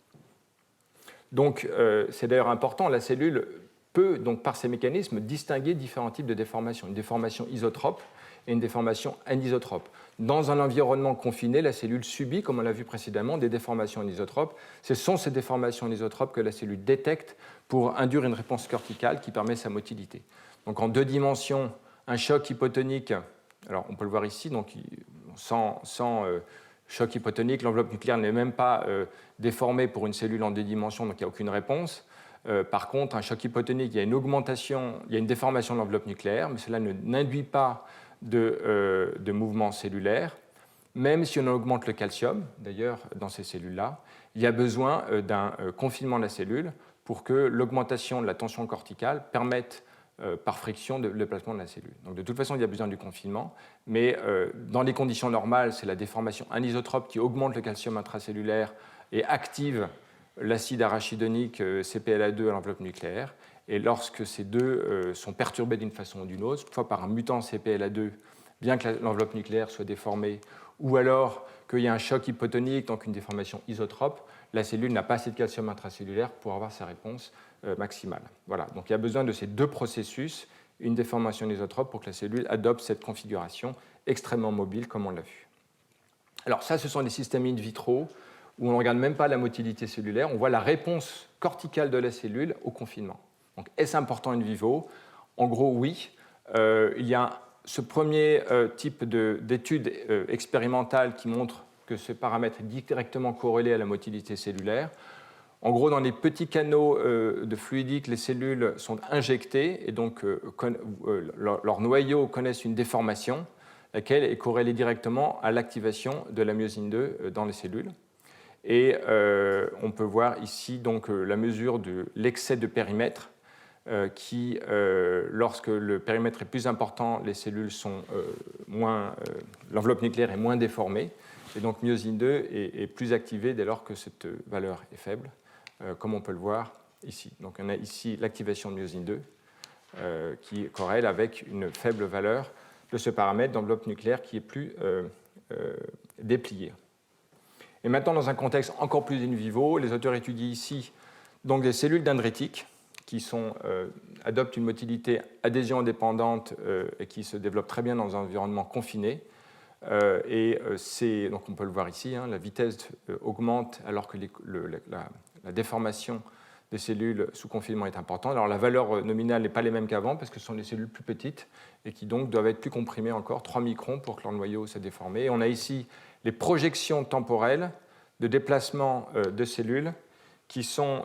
Donc, c'est d'ailleurs important, la cellule peut, donc, par ces mécanismes, distinguer différents types de déformations, une déformation isotrope et une déformation anisotrope. Dans un environnement confiné, la cellule subit, comme on l'a vu précédemment, des déformations anisotropes. Ce sont ces déformations anisotropes que la cellule détecte pour induire une réponse corticale qui permet sa motilité. Donc, en 2 dimensions, un choc hypotonique, alors on peut le voir ici, donc, sans choc hypotonique, l'enveloppe nucléaire n'est même pas déformée pour une cellule en 2 dimensions, donc il n'y a aucune réponse. Par contre, un choc hypotonique, il y a une augmentation, il y a une déformation de l'enveloppe nucléaire, mais cela n'induit pas de mouvement cellulaire. Même si on augmente le calcium, d'ailleurs, dans ces cellules-là, il y a besoin d'un confinement de la cellule pour que l'augmentation de la tension corticale permette par friction le déplacement de la cellule. Donc, de toute façon, il y a besoin du confinement, mais dans les conditions normales, c'est la déformation anisotrope qui augmente le calcium intracellulaire et active l'acide arachidonique CPLA2 à l'enveloppe nucléaire. Et lorsque ces deux sont perturbés d'une façon ou d'une autre, soit par un mutant CPLA2, bien que l'enveloppe nucléaire soit déformée, ou alors qu'il y a un choc hypotonique, donc une déformation isotrope, la cellule n'a pas assez de calcium intracellulaire pour avoir sa réponse maximale. Voilà. Donc il y a besoin de ces 2 processus, une déformation isotrope, pour que la cellule adopte cette configuration extrêmement mobile, comme on l'a vu. Alors ça, ce sont des systèmes in vitro où on ne regarde même pas la motilité cellulaire, on voit la réponse corticale de la cellule au confinement. Donc, est-ce important in vivo? En gros, oui. Il y a ce premier type d'étude expérimentale qui montre que ce paramètre est directement corrélé à la motilité cellulaire. En gros, dans les petits canaux de fluidique, les cellules sont injectées et donc leurs noyaux connaissent une déformation, laquelle est corrélée directement à l'activation de la myosine 2 dans les cellules. Et on peut voir ici donc, la mesure de l'excès de périmètre qui, lorsque le périmètre est plus important, les cellules sont l'enveloppe nucléaire est moins déformée, et donc myosine 2 est plus activée dès lors que cette valeur est faible, comme on peut le voir ici. Donc on a ici l'activation de myosine 2 qui corrèle avec une faible valeur de ce paramètre d'enveloppe nucléaire qui est plus dépliée. Et maintenant, dans un contexte encore plus in vivo, les auteurs étudient ici donc, des cellules dendritiques qui adoptent une motilité adhésion indépendante et qui se développent très bien dans un environnement confiné. Donc on peut le voir ici, hein, la vitesse augmente alors que la déformation des cellules sous confinement est importante. Alors la valeur nominale n'est pas les mêmes qu'avant parce que ce sont des cellules plus petites et qui donc doivent être plus comprimées encore, 3 microns pour que leur noyau s'est déformé. Et on a ici les projections temporelles de déplacement de cellules qui sont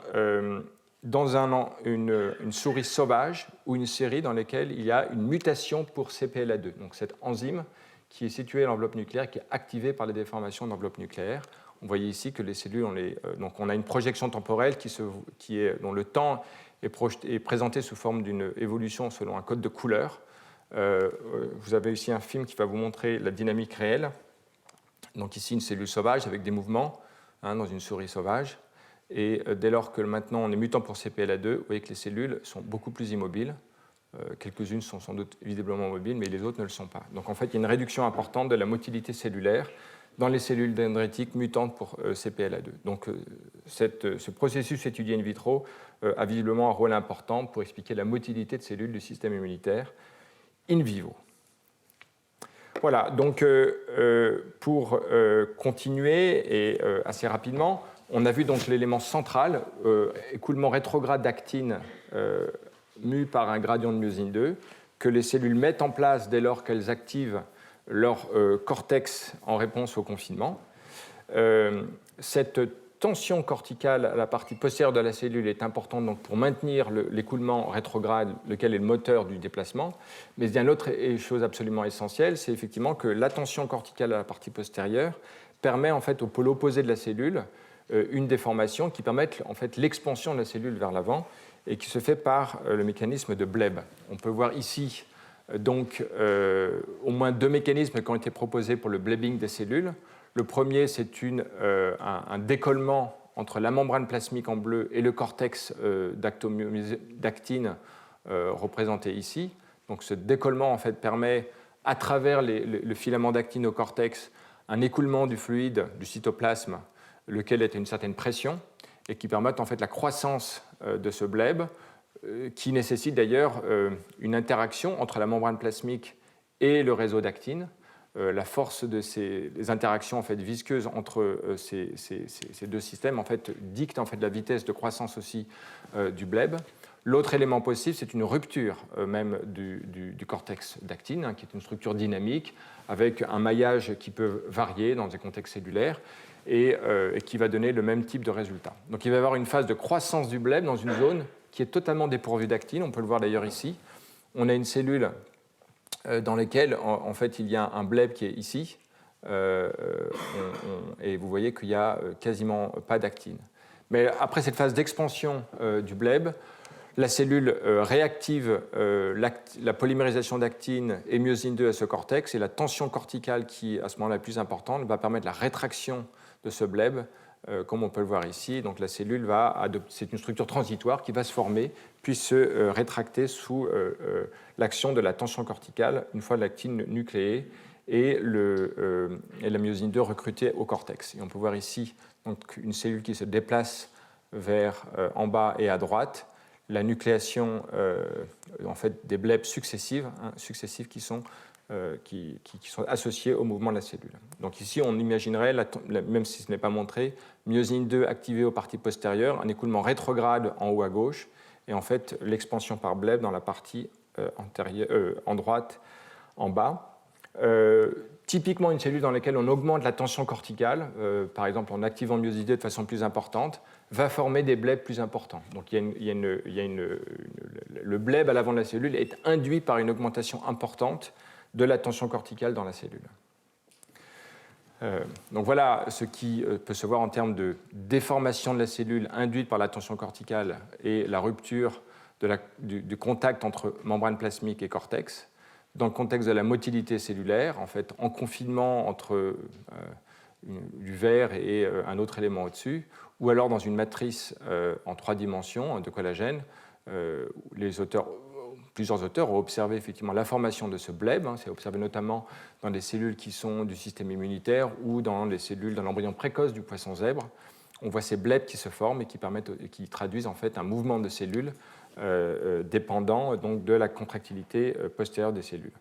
dans une souris sauvage ou une série dans laquelle il y a une mutation pour CPLA2, donc cette enzyme qui est située à l'enveloppe nucléaire, qui est activée par les déformations d'enveloppe nucléaire. On voyait ici que les cellules, donc on a une projection temporelle dont le temps est présenté sous forme d'une évolution selon un code de couleur. Vous avez ici un film qui va vous montrer la dynamique réelle. Donc ici, une cellule sauvage avec des mouvements dans une souris sauvage. Et dès lors que maintenant on est mutant pour CPLA2, vous voyez que les cellules sont beaucoup plus immobiles. Quelques-unes sont sans doute visiblement mobiles, mais les autres ne le sont pas. Donc en fait, il y a une réduction importante de la motilité cellulaire dans les cellules dendritiques mutantes pour CPLA2. Donc ce processus étudié in vitro a visiblement un rôle important pour expliquer la motilité de cellules du système immunitaire in vivo. Voilà, donc pour continuer et assez rapidement, on a vu donc l'élément central, écoulement rétrograde d'actine mu par un gradient de myosine 2, que les cellules mettent en place dès lors qu'elles activent leur cortex en réponse au confinement. Cette tension corticale à la partie postérieure de la cellule est importante donc, pour maintenir l'écoulement rétrograde, lequel est le moteur du déplacement. Mais il y a une autre chose absolument essentielle, c'est effectivement que la tension corticale à la partie postérieure permet en fait, au pôle opposé de la cellule une déformation qui permet en fait, l'expansion de la cellule vers l'avant et qui se fait par le mécanisme de Bleb. On peut voir ici donc, au moins 2 mécanismes qui ont été proposés pour le blebbing des cellules. Le premier, c'est un décollement entre la membrane plasmique en bleu et le cortex d'actine représenté ici. Donc, ce décollement en fait, permet à travers le filament d'actine au cortex un écoulement du fluide du cytoplasme, lequel est à une certaine pression, et qui permettent en fait la croissance de ce bleb, qui nécessite d'ailleurs une interaction entre la membrane plasmique et le réseau d'actine. La force de ces interactions en fait, visqueuses entre ces deux systèmes en fait, dicte en fait, la vitesse de croissance aussi du bleb. L'autre élément possible, c'est une rupture même du cortex d'actine, hein, qui est une structure dynamique avec un maillage qui peut varier dans des contextes cellulaires et qui va donner le même type de résultat. Donc il va y avoir une phase de croissance du bleb dans une zone qui est totalement dépourvue d'actine. On peut le voir d'ailleurs ici. On a une cellule dans laquelle en fait, il y a un bleb qui est ici, et vous voyez qu'il n'y a quasiment pas d'actine. Mais après cette phase d'expansion du bleb, la cellule réactive la polymérisation d'actine et myosine 2 à ce cortex, et la tension corticale qui, à ce moment-là, est plus importante, va permettre la rétraction de ce bleb, comme on peut le voir ici. Donc la cellule c'est une structure transitoire qui va se former, puis se rétracter sous l'action de la tension corticale, une fois l'actine nucléée et la myosine 2 recrutée au cortex. Et on peut voir ici donc, une cellule qui se déplace vers en bas et à droite, la nucléation en fait, des blebs successives qui sont associés au mouvement de la cellule. Donc ici, on imaginerait, même si ce n'est pas montré, myosine 2 activée aux parties postérieures, un écoulement rétrograde en haut à gauche, et en fait l'expansion par bleb dans la partie en droite en bas. Typiquement une cellule dans laquelle on augmente la tension corticale, par exemple en activant myosine 2 de façon plus importante, va former des blebs plus importants. Donc le bleb à l'avant de la cellule est induit par une augmentation importante de la tension corticale dans la cellule. Donc voilà ce qui peut se voir en termes de déformation de la cellule induite par la tension corticale et la rupture du contact entre membrane plasmique et cortex. Dans le contexte de la motilité cellulaire, en fait, en confinement entre du verre et un autre élément au-dessus, ou alors dans une matrice en 3 dimensions de collagène, plusieurs auteurs ont observé effectivement la formation de ce bleb. C'est observé notamment dans des cellules qui sont du système immunitaire ou dans les cellules dans l'embryon précoce du poisson zèbre. On voit ces blebs qui se forment et qui traduisent en fait un mouvement de cellules dépendant donc de la contractilité postérieure des cellules.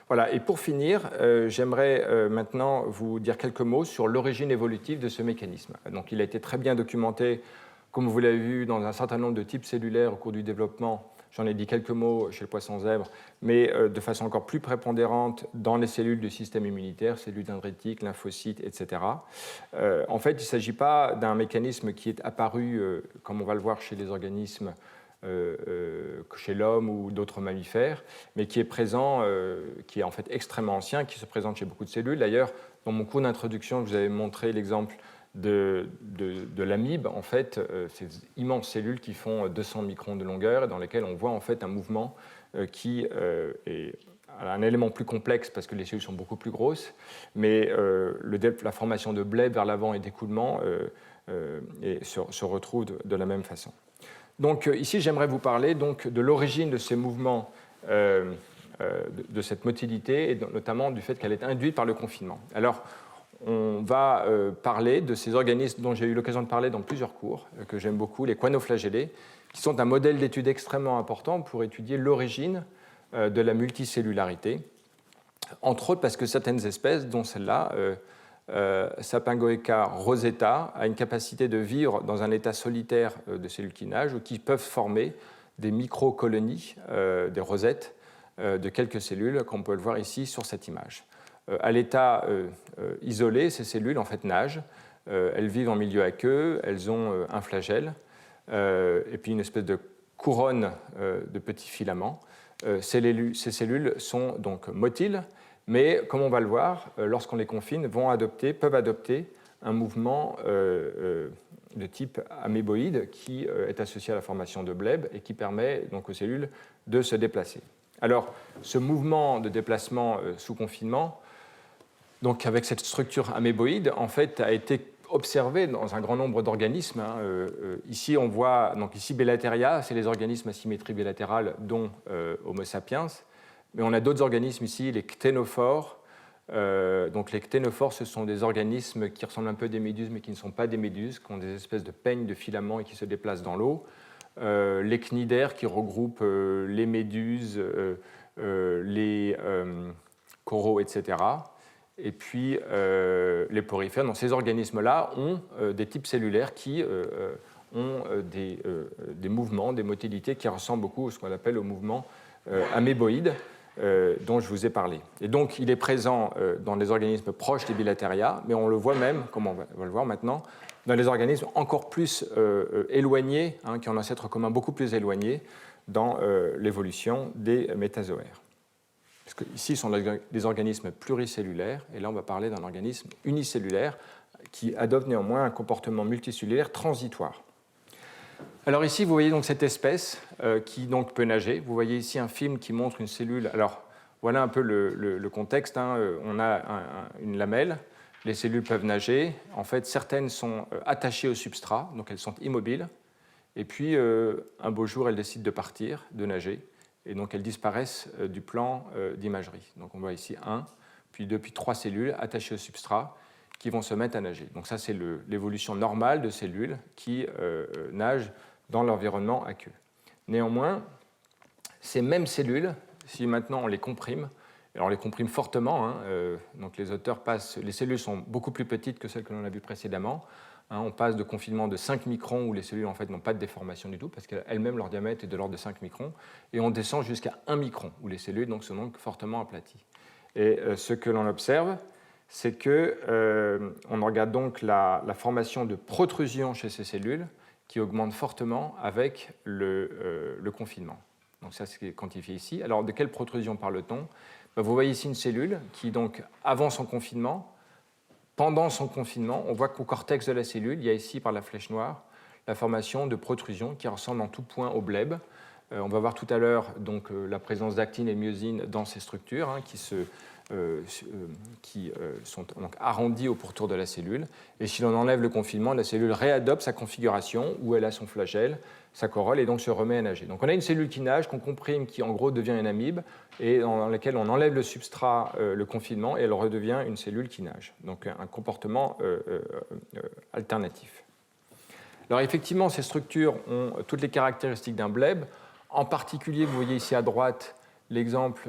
Voilà, et pour finir, j'aimerais maintenant vous dire quelques mots sur l'origine évolutive de ce mécanisme. Donc, il a été très bien documenté, comme vous l'avez vu, dans un certain nombre de types cellulaires au cours du développement. J'en ai dit quelques mots chez le poisson zèbre, mais de façon encore plus prépondérante dans les cellules du système immunitaire, cellules dendritiques, lymphocytes, etc. En fait, il ne s'agit pas d'un mécanisme qui est apparu, comme on va le voir chez les organismes, chez l'homme ou d'autres mammifères, mais qui est présent, qui est en fait extrêmement ancien, qui se présente chez beaucoup de cellules. D'ailleurs, dans mon cours d'introduction, je vous avais montré l'exemple de l'amibe, en fait, ces immenses cellules qui font 200 microns de longueur et dans lesquelles on voit en fait un mouvement qui est un élément plus complexe parce que les cellules sont beaucoup plus grosses, mais la formation de bleb vers l'avant et d'écoulement se retrouve de la même façon. Donc ici, j'aimerais vous parler donc, de l'origine de ces mouvements, de cette motilité, et notamment du fait qu'elle est induite par le confinement. Alors, on va parler de ces organismes dont j'ai eu l'occasion de parler dans plusieurs cours, que j'aime beaucoup, les choanoflagellés, qui sont un modèle d'étude extrêmement important pour étudier l'origine de la multicellularité, entre autres parce que certaines espèces, dont celle-là, Sapingoeca rosetta, a une capacité de vivre dans un état solitaire de cellules qui nagent ou qui peuvent former des microcolonies, des rosettes de quelques cellules, comme on peut le voir ici sur cette image. À l'état isolé, ces cellules en fait nagent, elles vivent en milieu aqueux, elles ont un flagelle et puis une espèce de couronne de petits filaments. Ces cellules sont donc motiles, mais comme on va le voir, lorsqu'on les confine, peuvent adopter un mouvement de type améboïde qui est associé à la formation de bleb et qui permet donc aux cellules de se déplacer. Alors, ce mouvement de déplacement sous confinement, donc avec cette structure améboïde, en fait, a été observé dans un grand nombre d'organismes. Ici, on voit, donc ici, Bellateria, c'est les organismes à symétrie bilatérale, dont Homo sapiens. Mais on a d'autres organismes ici, les cténophores. Donc les cténophores, ce sont des organismes qui ressemblent un peu à des méduses, mais qui ne sont pas des méduses, qui ont des espèces de peignes de filaments et qui se déplacent dans l'eau. Les cnidaires, qui regroupent les méduses, les coraux, etc. Et puis les porifères. Donc ces organismes-là ont des types cellulaires qui ont des mouvements, des motilités qui ressemblent beaucoup à ce qu'on appelle au mouvement améboïde, dont je vous ai parlé. Et donc, il est présent dans les organismes proches des bilateria, mais on le voit même, comme on va le voir maintenant, dans les organismes encore plus éloignés, qui ont un ancêtre commun beaucoup plus éloigné dans l'évolution des métazoaires. Parce que ici, ce sont des organismes pluricellulaires, et là, on va parler d'un organisme unicellulaire qui adopte néanmoins un comportement multicellulaire transitoire. Alors ici, vous voyez donc cette espèce qui donc peut nager. Vous voyez ici un film qui montre une cellule. Alors voilà un peu le contexte. On a une lamelle. Les cellules peuvent nager. En fait, certaines sont attachées au substrat, donc elles sont immobiles. Et puis, un beau jour, elles décident de partir, de nager. Et donc, elles disparaissent du plan d'imagerie. Donc, on voit ici 1, puis 2, puis 3 cellules attachées au substrat qui vont se mettre à nager. Donc, ça, c'est l'évolution normale de cellules qui nagent dans l'environnement aqueux. Néanmoins, ces mêmes cellules, si maintenant on les comprime, alors on les comprime fortement, donc les auteurs passent, les cellules sont beaucoup plus petites que celles que l'on a vues précédemment, on passe de confinement de 5 microns où les cellules en fait n'ont pas de déformation du tout parce qu'elles-mêmes leur diamètre est de l'ordre de 5 microns, et on descend jusqu'à 1 micron où les cellules donc, sont donc fortement aplaties. Et ce que l'on observe, c'est qu'on regarde donc la formation de protrusions chez ces cellules qui augmente fortement avec le confinement. Donc ça, c'est quantifié ici. Alors, de quelle protrusion parle-t-on ? Vous voyez ici une cellule qui, donc, avant son confinement, pendant son confinement, on voit qu'au cortex de la cellule, il y a ici, par la flèche noire, la formation de protrusions qui ressemblent en tout point au bleb. On va voir tout à l'heure donc, la présence d'actine et de myosine dans ces structures qui sont donc arrondies au pourtour de la cellule. Et si l'on enlève le confinement, la cellule réadopte sa configuration où elle a son flagelle, sa corolle, et donc se remet à nager. Donc on a une cellule qui nage, qu'on comprime, qui en gros devient une amibe, et dans laquelle on enlève le substrat, le confinement, et elle redevient une cellule qui nage. Donc un comportement alternatif. Alors effectivement, ces structures ont toutes les caractéristiques d'un bleb. En particulier, vous voyez ici à droite l'exemple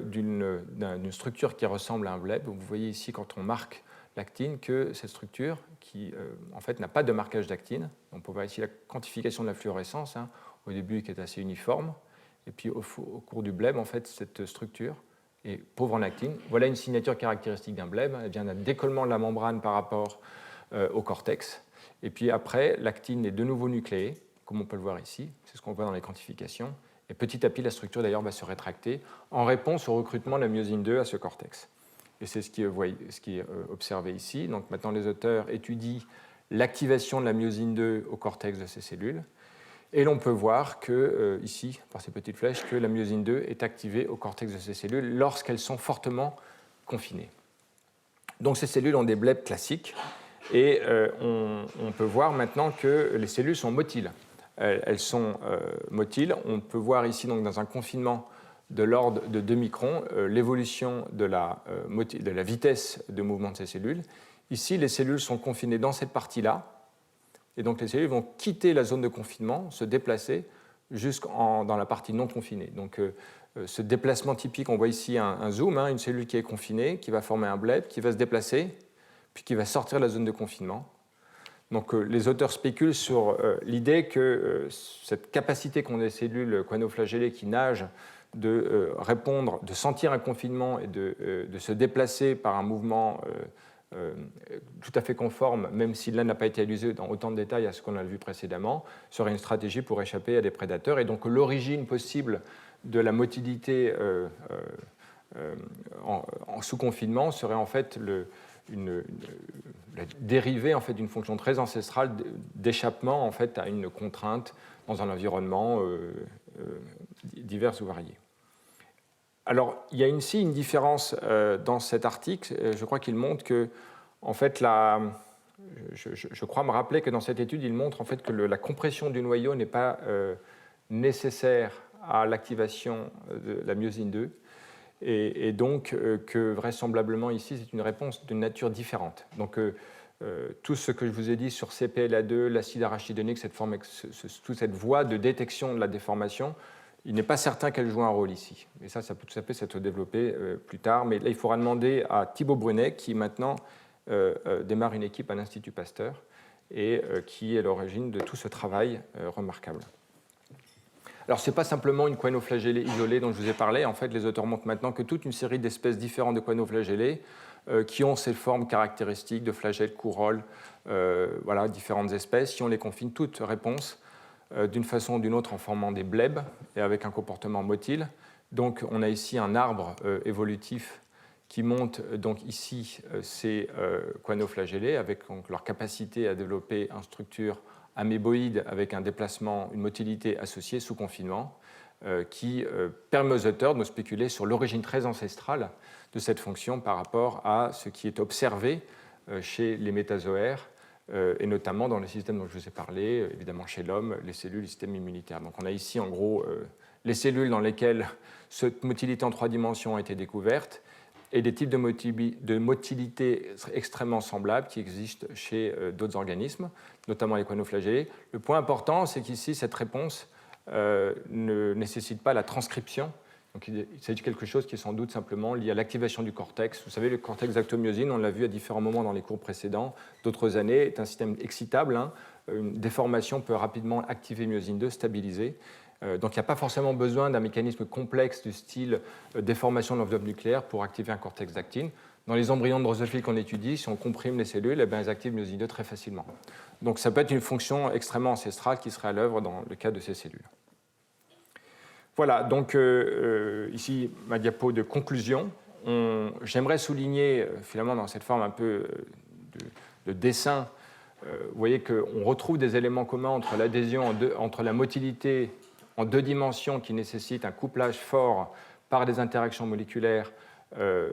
d'une structure qui ressemble à un bleb. Vous voyez ici, quand on marque l'actine, que cette structure, qui en fait n'a pas de marquage d'actine, on peut voir ici la quantification de la fluorescence, au début qui est assez uniforme, et puis au cours du bleb, en fait, cette structure est pauvre en actine. Voilà une signature caractéristique d'un bleb, elle vient d'un décollement de la membrane par rapport au cortex. Et puis après, l'actine est de nouveau nucléée, comme on peut le voir ici, c'est ce qu'on voit dans les quantifications. Et petit à petit, la structure d'ailleurs va se rétracter en réponse au recrutement de la myosine 2 à ce cortex. Et c'est ce qui est observé ici. Donc maintenant, les auteurs étudient l'activation de la myosine 2 au cortex de ces cellules. Et l'on peut voir que, ici, par ces petites flèches, que la myosine 2 est activée au cortex de ces cellules lorsqu'elles sont fortement confinées. Donc ces cellules ont des blebs classiques. Et on peut voir maintenant que les cellules sont motiles. Elles sont motiles. On peut voir ici, donc, dans un confinement de l'ordre de 2 microns, l'évolution de la vitesse de mouvement de ces cellules. Ici, les cellules sont confinées dans cette partie-là. Et donc, les cellules vont quitter la zone de confinement, se déplacer dans la partie non confinée. Donc, ce déplacement typique, on voit ici un zoom, une cellule qui est confinée, qui va former un bleb, qui va se déplacer, puis qui va sortir de la zone de confinement. Donc les auteurs spéculent sur l'idée que cette capacité qu'ont les cellules choanoflagellées qui nagent de répondre, de sentir un confinement et de se déplacer par un mouvement tout à fait conforme, même si là n'a pas été allusé dans autant de détails à ce qu'on a vu précédemment, serait une stratégie pour échapper à des prédateurs. Et donc l'origine possible de la motilité en sous-confinement serait en fait la dérivée en fait, d'une fonction très ancestrale d'échappement en fait, à une contrainte dans un environnement divers ou varié. Alors, il y a ici une différence dans cet article. Je crois qu'il montre que, en fait, je crois me rappeler que dans cette étude, il montre en fait, que la compression du noyau n'est pas nécessaire à l'activation de la myosine 2. et donc que vraisemblablement ici c'est une réponse d'une nature différente. Donc tout ce que je vous ai dit sur CPLA2, l'acide arachidonique, toute cette voie de détection de la déformation, il n'est pas certain qu'elle joue un rôle ici. Et ça peut tout à fait s'être développé plus tard. Mais là, il faudra demander à Thibaut Brunet, qui maintenant démarre une équipe à l'Institut Pasteur et qui est à l'origine de tout ce travail remarquable. Alors, ce n'est pas simplement une coanoflagellée isolée dont je vous ai parlé. En fait, les auteurs montrent maintenant que toute une série d'espèces différentes de coanoflagellées qui ont ces formes caractéristiques de flagelles, couroles, voilà, différentes espèces. Si on les confine, toutes réponses d'une façon ou d'une autre en formant des blebs et avec un comportement motile. Donc, on a ici un arbre évolutif qui montre donc ici ces coanoflagellés avec donc, leur capacité à développer une structure améboïde avec un déplacement, une motilité associée sous confinement, qui permet aux auteurs de nous spéculer sur l'origine très ancestrale de cette fonction par rapport à ce qui est observé chez les métazoaires, et notamment dans les systèmes dont je vous ai parlé, évidemment chez l'homme, les cellules, les systèmes immunitaires. Donc on a ici en gros les cellules dans lesquelles cette motilité en 3 dimensions a été découverte, et des types de motilité extrêmement semblables qui existent chez d'autres organismes, notamment les coanoflagellés. Le point important, c'est qu'ici, cette réponse ne nécessite pas la transcription. Donc, il s'agit de quelque chose qui est sans doute simplement lié à l'activation du cortex. Vous savez, le cortex d'actomyosine, on l'a vu à différents moments dans les cours précédents, d'autres années, est un système excitable. Une déformation peut rapidement activer myosine 2, stabiliser. Donc il n'y a pas forcément besoin d'un mécanisme complexe du style déformation de l'enveloppe nucléaire pour activer un cortex d'actine. Dans les embryons de drosophiles qu'on étudie, si on comprime les cellules, eh bien, elles activent myosine 2 très facilement. Donc ça peut être une fonction extrêmement ancestrale qui serait à l'œuvre dans le cas de ces cellules. Voilà, donc ici ma diapo de conclusion. J'aimerais souligner finalement dans cette forme un peu de dessin, vous voyez qu'on retrouve des éléments communs entre l'adhésion, entre la motilité en 2 dimensions qui nécessite un couplage fort par des interactions moléculaires, je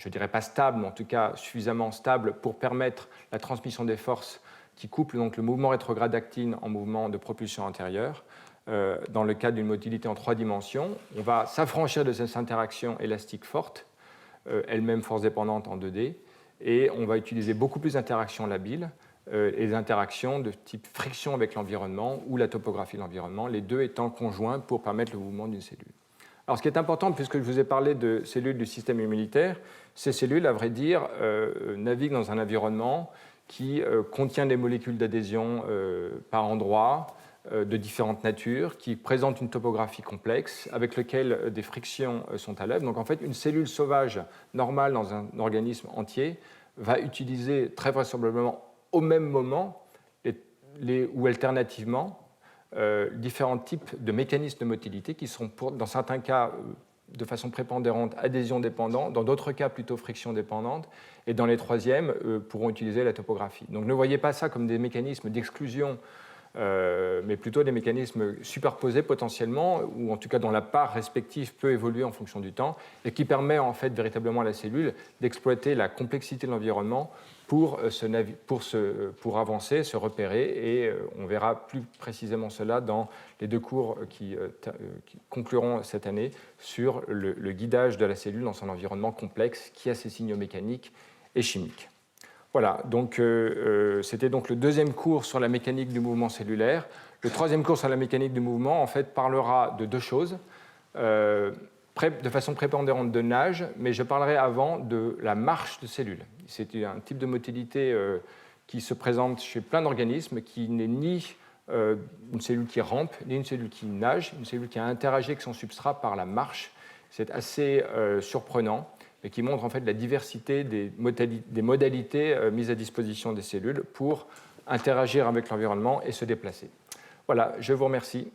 ne dirais pas stables, mais en tout cas suffisamment stables pour permettre la transmission des forces qui couplent donc le mouvement rétrograde d'actine en mouvement de propulsion antérieure. Dans le cadre d'une motilité en 3 dimensions, on va s'affranchir de ces interactions élastiques fortes, elles-mêmes force dépendantes en 2D, et on va utiliser beaucoup plus d'interactions labiles, et des interactions de type friction avec l'environnement ou la topographie de l'environnement, les deux étant conjoints pour permettre le mouvement d'une cellule. Alors ce qui est important, puisque je vous ai parlé de cellules du système immunitaire, ces cellules, à vrai dire, naviguent dans un environnement qui contient des molécules d'adhésion par endroits, de différentes natures, qui présentent une topographie complexe, avec laquelle des frictions sont à l'œuvre. Donc en fait, une cellule sauvage normale dans un organisme entier va utiliser très vraisemblablement au même moment ou alternativement différents types de mécanismes de motilité qui sont, dans certains cas, de façon prépondérante, adhésion dépendante, dans d'autres cas, plutôt friction dépendante, et dans les troisièmes, pourront utiliser la topographie. Donc ne voyez pas ça comme des mécanismes d'exclusion, mais plutôt des mécanismes superposés potentiellement, ou en tout cas dont la part respective peut évoluer en fonction du temps, et qui permet en fait véritablement à la cellule d'exploiter la complexité de l'environnement pour avancer, se repérer, et on verra plus précisément cela dans les 2 cours qui concluront cette année sur le guidage de la cellule dans son environnement complexe qui a ses signaux mécaniques et chimiques. Voilà, donc c'était donc le 2e cours sur la mécanique du mouvement cellulaire. Le 3e cours sur la mécanique du mouvement, en fait, parlera de 2 choses. De façon prépondérante de nage, mais je parlerai avant de la marche de cellules. C'est un type de motilité qui se présente chez plein d'organismes, qui n'est ni une cellule qui rampe, ni une cellule qui nage, une cellule qui a interagi avec son substrat par la marche. C'est assez surprenant et qui montre en fait la diversité des modalités mises à disposition des cellules pour interagir avec l'environnement et se déplacer. Voilà, je vous remercie.